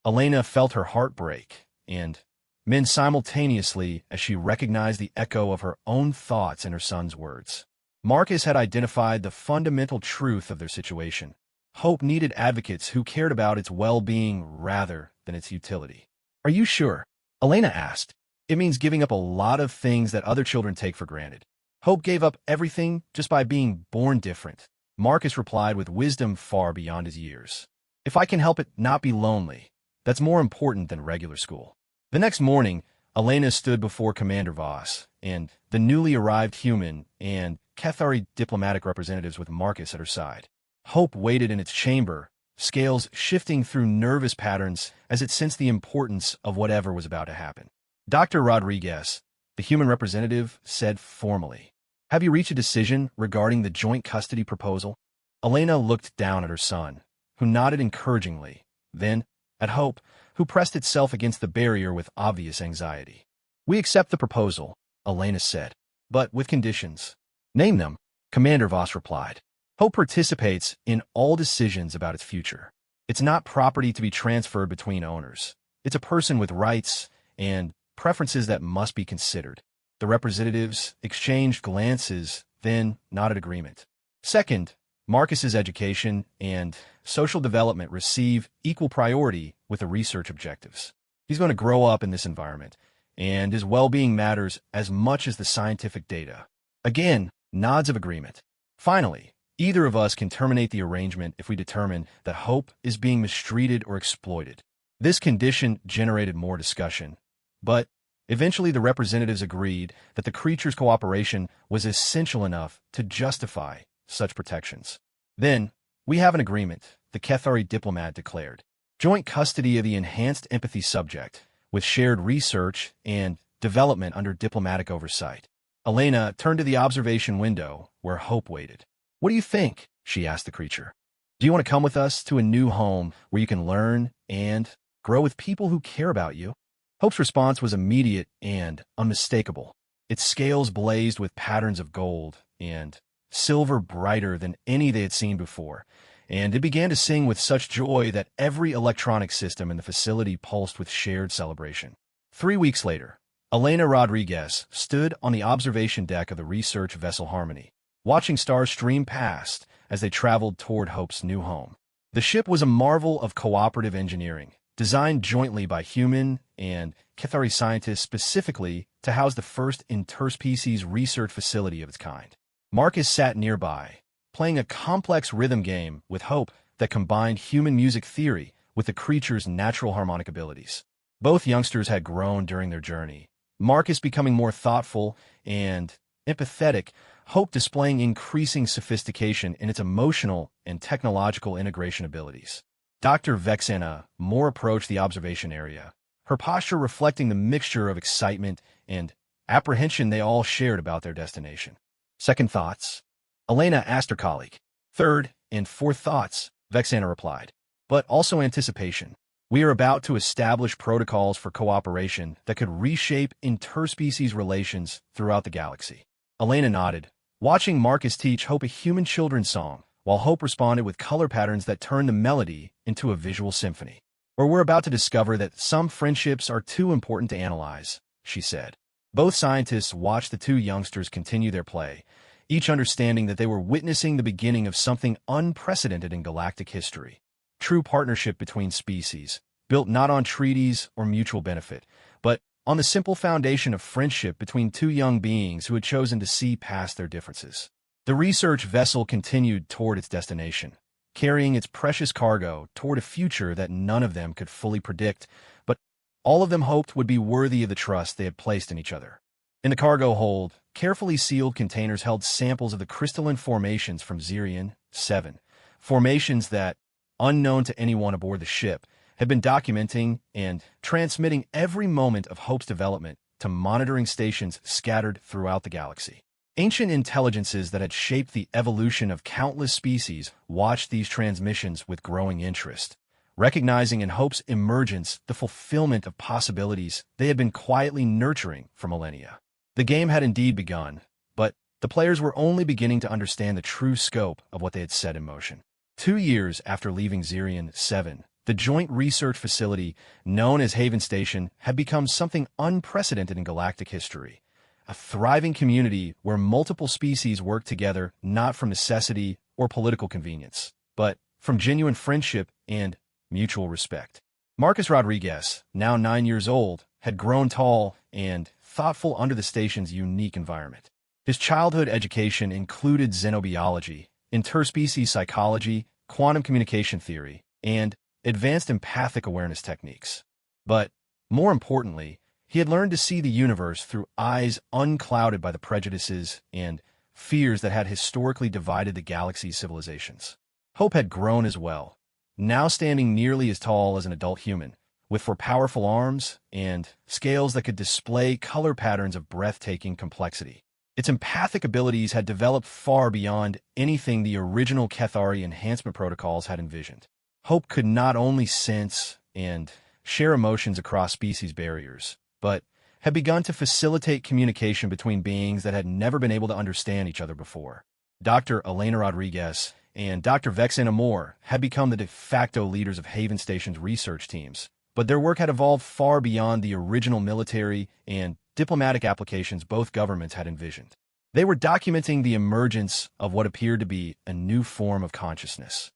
[SPEAKER 1] Elena felt her heart break and mend simultaneously as she recognized the echo of her own thoughts in her son's words. Marcus had identified the fundamental truth of their situation. Hope needed advocates who cared about its well-being rather than its utility. Are you sure? Elena asked. It means giving up a lot of things that other children take for granted. Hope gave up everything just by being born different. Marcus replied with wisdom far beyond his years. If I can help it not be lonely, that's more important than regular school. The next morning, Elena stood before Commander Voss and the newly arrived human and Cathari diplomatic representatives with Marcus at her side. Hope waited in its chamber, scales shifting through nervous patterns as it sensed the importance of whatever was about to happen. Dr. Rodriguez, the human representative, said formally, "Have you reached a decision regarding the joint custody proposal?" Elena looked down at her son, who nodded encouragingly, then at Hope, who pressed itself against the barrier with obvious anxiety. "We accept the proposal," Elena said, "but with conditions." "Name them," Commander Voss replied. "Hope participates in all decisions about its future. It's not property to be transferred between owners. It's a person with rights and preferences that must be considered." The representatives exchanged glances, then nodded agreement. Second, Marcus's education and social development receive equal priority with the research objectives. He's going to grow up in this environment, and his well-being matters as much as the scientific data. Again, nods of agreement. Finally, either of us can terminate the arrangement if we determine that Hope is being mistreated or exploited. This condition generated more discussion, but eventually the representatives agreed that the creature's cooperation was essential enough to justify such protections. "Then, we have an agreement," the Cathari diplomat declared. "Joint custody of the enhanced empathy subject, with shared research and development under diplomatic oversight." Elena turned to the observation window, where Hope waited. "What do you think?" she asked the creature. "Do you want to come with us to a new home where you can learn and grow with people who care about you?" Hope's response was immediate and unmistakable. Its scales blazed with patterns of gold and silver brighter than any they had seen before, and it began to sing with such joy that every electronic system in the facility pulsed with shared celebration. 3 weeks later, Elena Rodriguez stood on the observation deck of the research vessel Harmony, watching stars stream past as they traveled toward Hope's new home. The ship was a marvel of cooperative engineering, designed jointly by human and Cathari scientists specifically to house the first interspecies research facility of its kind. Marcus sat nearby, playing a complex rhythm game with Hope that combined human music theory with the creature's natural harmonic abilities. Both youngsters had grown during their journey, Marcus becoming more thoughtful and empathetic, Hope displaying increasing sophistication in its emotional and technological integration abilities. Dr. Vexana more approached the observation area, her posture reflecting the mixture of excitement and apprehension they all shared about their destination. "Second thoughts?" Elena asked her colleague. "Third and fourth thoughts," Vexana replied, "but also anticipation. We are about to establish protocols for cooperation that could reshape interspecies relations throughout the galaxy." Elena nodded, watching Marcus teach Hope a human children's song, while Hope responded with color patterns that turned the melody into a visual symphony. "Or we're about to discover that some friendships are too important to analyze," she said. Both scientists watched the two youngsters continue their play, each understanding that they were witnessing the beginning of something unprecedented in galactic history. True partnership between species, built not on treaties or mutual benefit, but on the simple foundation of friendship between two young beings who had chosen to see past their differences. The research vessel continued toward its destination, carrying its precious cargo toward a future that none of them could fully predict, but all of them hoped would be worthy of the trust they had placed in each other. In the cargo hold, carefully sealed containers held samples of the crystalline formations from Zirian 7, formations that, unknown to anyone aboard the ship, had been documenting and transmitting every moment of Hope's development to monitoring stations scattered throughout the galaxy. Ancient intelligences that had shaped the evolution of countless species watched these transmissions with growing interest, recognizing in Hope's emergence the fulfillment of possibilities they had been quietly nurturing for millennia. The game had indeed begun, but the players were only beginning to understand the true scope of what they had set in motion. 2 years after leaving Zirian 7, the joint research facility known as Haven Station had become something unprecedented in galactic history. A thriving community where multiple species worked together not from necessity or political convenience, but from genuine friendship and mutual respect. Marcus Rodriguez, now 9 years old, had grown tall and thoughtful under the station's unique environment. His childhood education included xenobiology, interspecies psychology, quantum communication theory, and advanced empathic awareness techniques. But, more importantly, he had learned to see the universe through eyes unclouded by the prejudices and fears that had historically divided the galaxy's civilizations. Hope had grown as well, now standing nearly as tall as an adult human, with 4 powerful arms and scales that could display color patterns of breathtaking complexity. Its empathic abilities had developed far beyond anything the original Cathari enhancement protocols had envisioned. Hope could not only sense and share emotions across species barriers, but had begun to facilitate communication between beings that had never been able to understand each other before. Dr. Elena Rodriguez and Dr. Vexen Amor had become the de facto leaders of Haven Station's research teams, but their work had evolved far beyond the original military and diplomatic applications both governments had envisioned. They were documenting the emergence of what appeared to be a new form of consciousness,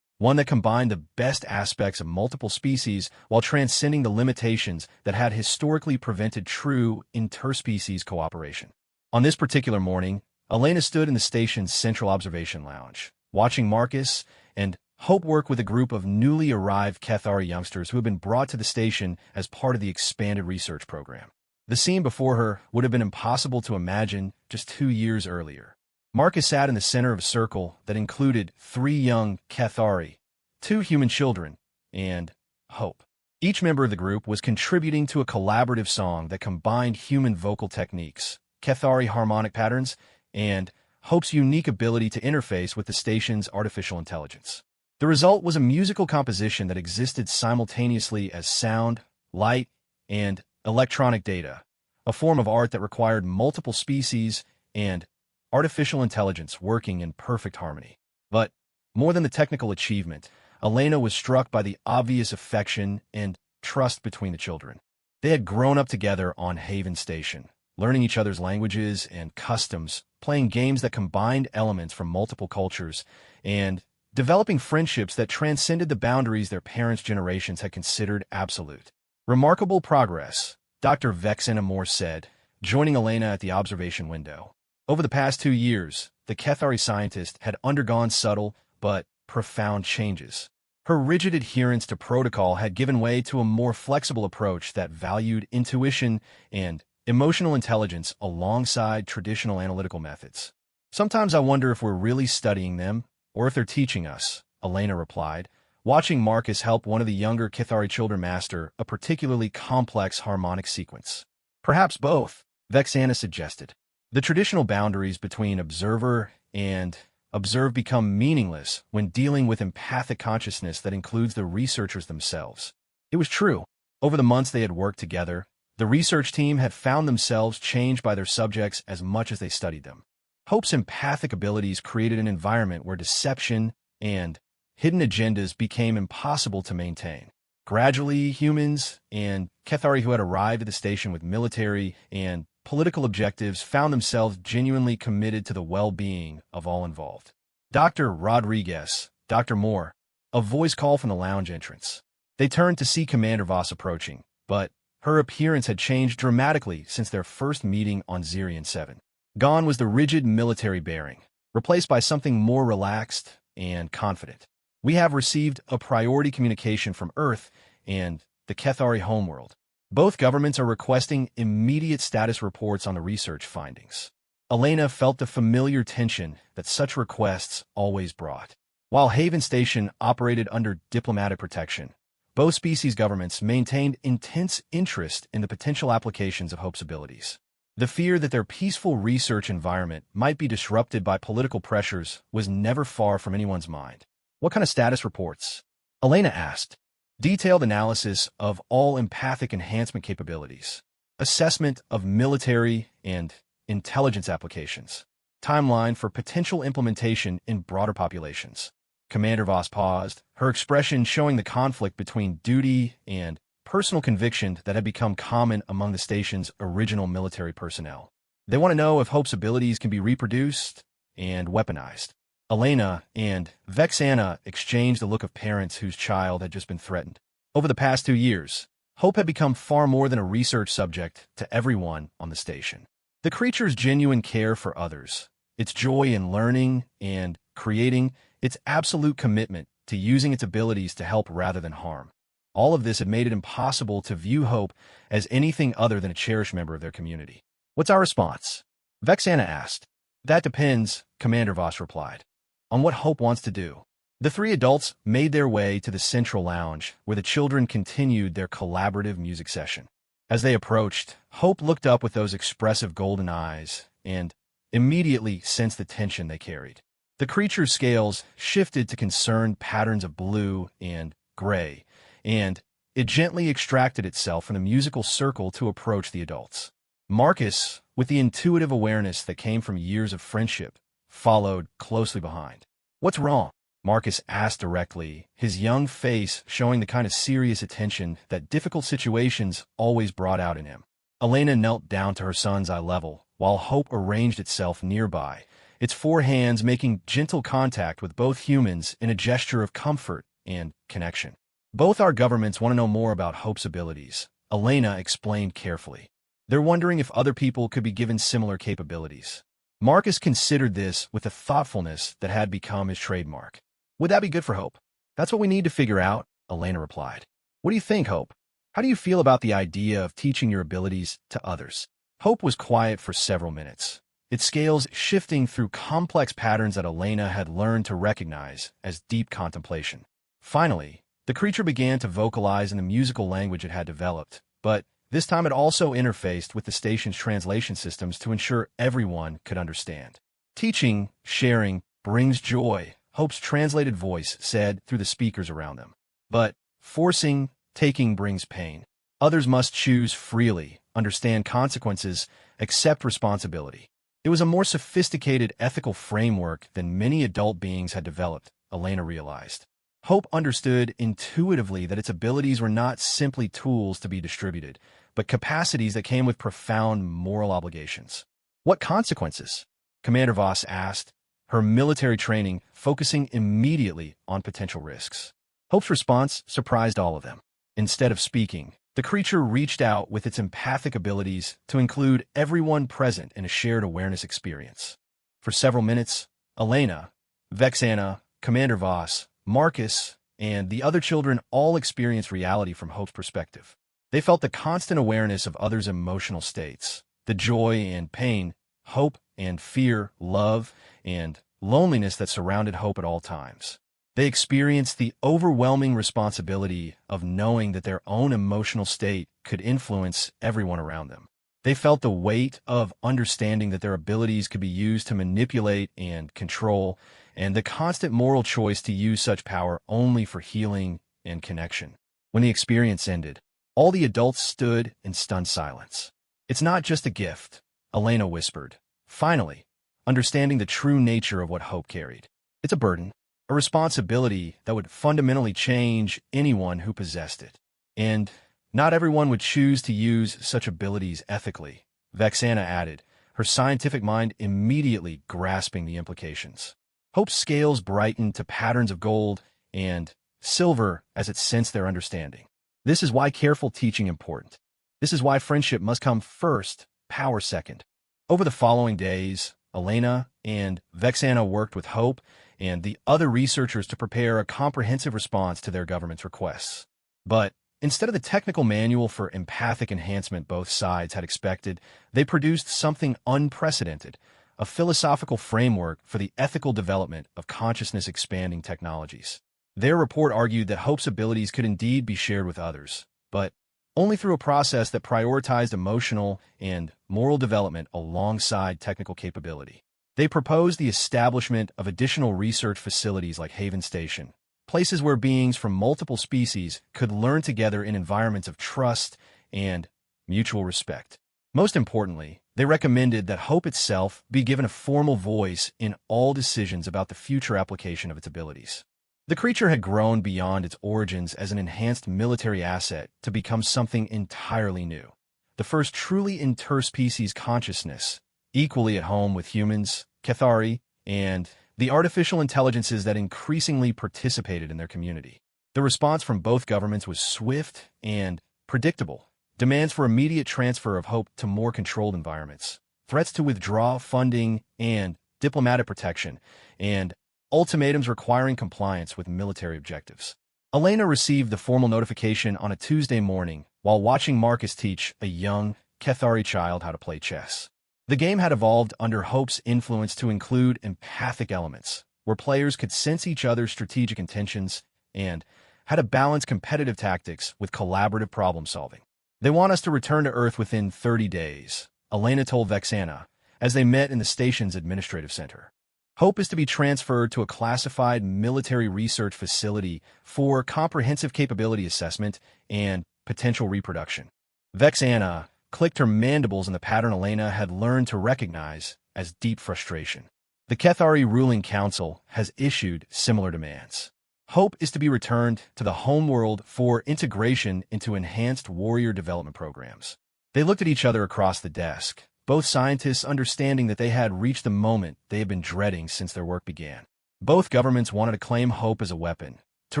[SPEAKER 1] one that combined the best aspects of multiple species while transcending the limitations that had historically prevented true interspecies cooperation. On this particular morning, Elena stood in the station's central observation lounge, watching Marcus and Hope work with a group of newly arrived Cathari youngsters who had been brought to the station as part of the expanded research program. The scene before her would have been impossible to imagine just 2 years earlier. Marcus sat in the center of a circle that included 3 young Cathari, 2 human children, and Hope. Each member of the group was contributing to a collaborative song that combined human vocal techniques, Cathari harmonic patterns, and Hope's unique ability to interface with the station's artificial intelligence. The result was a musical composition that existed simultaneously as sound, light, and electronic data, a form of art that required multiple species and artificial intelligence working in perfect harmony. But more than the technical achievement, Elena was struck by the obvious affection and trust between the children. They had grown up together on Haven Station, learning each other's languages and customs, playing games that combined elements from multiple cultures, and developing friendships that transcended the boundaries their parents' generations had considered absolute. Remarkable progress, Dr. Vexen Amor said, joining Elena at the observation window. Over the past 2 years, the Cathari scientist had undergone subtle but profound changes. Her rigid adherence to protocol had given way to a more flexible approach that valued intuition and emotional intelligence alongside traditional analytical methods. Sometimes I wonder if we're really studying them, or if they're teaching us, Elena replied, watching Marcus help one of the younger Cathari children master a particularly complex harmonic sequence. Perhaps both, Vexana suggested. The traditional boundaries between observer and observed become meaningless when dealing with empathic consciousness that includes the researchers themselves. It was true. Over the months they had worked together, the research team had found themselves changed by their subjects as much as they studied them. Hope's empathic abilities created an environment where deception and hidden agendas became impossible to maintain. Gradually, humans and Cathari who had arrived at the station with military and political objectives found themselves genuinely committed to the well-being of all involved. Dr. Rodriguez, Dr. Moore, a voice called from the lounge entrance. They turned to see Commander Voss approaching, but her appearance had changed dramatically since their first meeting on Zirian 7. Gone was the rigid military bearing, replaced by something more relaxed and confident. We have received a priority communication from Earth and the Cathari homeworld. Both governments are requesting immediate status reports on the research findings. Elena felt the familiar tension that such requests always brought. While Haven Station operated under diplomatic protection, both species governments maintained intense interest in the potential applications of Hope's abilities. The fear that their peaceful research environment might be disrupted by political pressures was never far from anyone's mind. What kind of status reports? Elena asked. detailed analysis of all empathic enhancement capabilities, assessment of military and intelligence applications, timeline for potential implementation in broader populations. Commander Voss paused, her expression showing the conflict between duty and personal conviction that had become common among the station's original military personnel. They want to know if Hope's abilities can be reproduced and weaponized. Elena and Vexana exchanged a look of parents whose child had just been threatened. Over the past 2 years, Hope had become far more than a research subject to everyone on the station. The creature's genuine care for others, its joy in learning and creating, its absolute commitment to using its abilities to help rather than harm. All of this had made it impossible to view Hope as anything other than a cherished member of their community. "What's our response?" Vexana asked. "That depends," Commander Voss replied, "on what Hope wants to do." The three adults made their way to the central lounge, where the children continued their collaborative music session. As they approached, Hope looked up with those expressive golden eyes and immediately sensed the tension they carried. The creature's scales shifted to concerned patterns of blue and gray, and it gently extracted itself from the musical circle to approach the adults. Marcus, with the intuitive awareness that came from years of friendship, followed closely behind. "What's wrong?" Marcus asked directly, his young face showing the kind of serious attention that difficult situations always brought out in him. Elena knelt down to her son's eye level, while Hope arranged itself nearby, its 4 hands making gentle contact with both humans in a gesture of comfort and connection. "Both our governments want to know more about Hope's abilities," Elena explained carefully. "They're wondering if other people could be given similar capabilities." Marcus considered this with a thoughtfulness that had become his trademark. "Would that be good for Hope?" "That's what we need to figure out," Elena replied. "What do you think, Hope? How do you feel about the idea of teaching your abilities to others?" Hope was quiet for several minutes, its scales shifting through complex patterns that Elena had learned to recognize as deep contemplation. Finally, the creature began to vocalize in the musical language it had developed, but this time it also interfaced with the station's translation systems to ensure everyone could understand. "Teaching, sharing, brings joy," Hope's translated voice said through the speakers around them. "But forcing, taking brings pain. Others must choose freely, understand consequences, accept responsibility." It was a more sophisticated ethical framework than many adult beings had developed, Elena realized. Hope understood intuitively that its abilities were not simply tools to be distributed, but capacities that came with profound moral obligations. "What consequences?" Commander Voss asked, her military training focusing immediately on potential risks. Hope's response surprised all of them. Instead of speaking, the creature reached out with its empathic abilities to include everyone present in a shared awareness experience. For several minutes, Elena, Vexana, Commander Voss, Marcus, and the other children all experienced reality from Hope's perspective. They felt the constant awareness of others' emotional states, the joy and pain, hope and fear, love and loneliness that surrounded Hope at all times. They experienced the overwhelming responsibility of knowing that their own emotional state could influence everyone around them. They felt the weight of understanding that their abilities could be used to manipulate and control, and the constant moral choice to use such power only for healing and connection. When the experience ended, all the adults stood in stunned silence. "It's not just a gift," Elena whispered, finally, understanding the true nature of what Hope carried. "It's a burden, a responsibility that would fundamentally change anyone who possessed it. And not everyone would choose to use such abilities ethically," Vexana added, her scientific mind immediately grasping the implications. Hope's scales brightened to patterns of gold and silver as it sensed their understanding. This is why careful teaching is important. This is why friendship must come first, power second. Over the following days, Elena and Vexana worked with Hope and the other researchers to prepare a comprehensive response to their government's requests. But instead of the technical manual for empathic enhancement both sides had expected, they produced something unprecedented, a philosophical framework for the ethical development of consciousness-expanding technologies. Their report argued that Hope's abilities could indeed be shared with others, but only through a process that prioritized emotional and moral development alongside technical capability. They proposed the establishment of additional research facilities like Haven Station, places where beings from multiple species could learn together in environments of trust and mutual respect. Most importantly, they recommended that hope itself be given a formal voice in all decisions about the future application of its abilities. The creature had grown beyond its origins as an enhanced military asset to become something entirely new. The first truly interspecies consciousness, equally at home with humans, Cathari, and the artificial intelligences that increasingly participated in their community. The response from both governments was swift and predictable. Demands for immediate transfer of hope to more controlled environments, threats to withdraw funding and diplomatic protection, and ultimatums requiring compliance with military objectives. Elena received the formal notification on a Tuesday morning while watching Marcus teach a young Cathari child how to play chess. The game had evolved under Hope's influence to include empathic elements, where players could sense each other's strategic intentions and had to balance competitive tactics with collaborative problem-solving. They want us to return to Earth within 30 days, Elena told Vexana, as they met in the station's administrative center. Hope is to be transferred to a classified military research facility for comprehensive capability assessment and potential reproduction. Vexana clicked her mandibles in the pattern Elena had learned to recognize as deep frustration. The Cathari ruling council has issued similar demands. Hope is to be returned to the homeworld for integration into enhanced warrior development programs. They looked at each other across the desk, both scientists understanding that they had reached the moment they had been dreading since their work began. Both governments wanted to claim hope as a weapon, to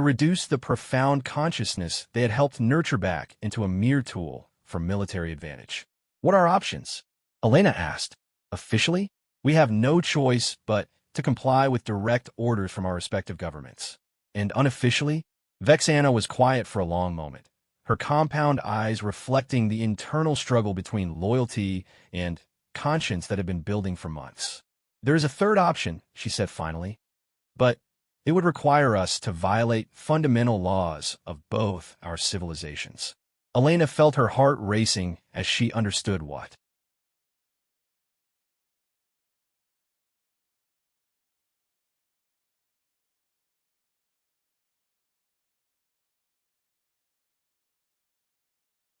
[SPEAKER 1] reduce the profound consciousness they had helped nurture back into a mere tool for military advantage. What are options? Elena asked. Officially, we have no choice but to comply with direct orders from our respective governments. And unofficially, Vexana was quiet for a long moment, her compound eyes reflecting the internal struggle between loyalty and conscience that had been building for months. There is a third option, she said finally, but it would require us to violate fundamental laws of both our civilizations. Elena felt her heart racing as she understood what.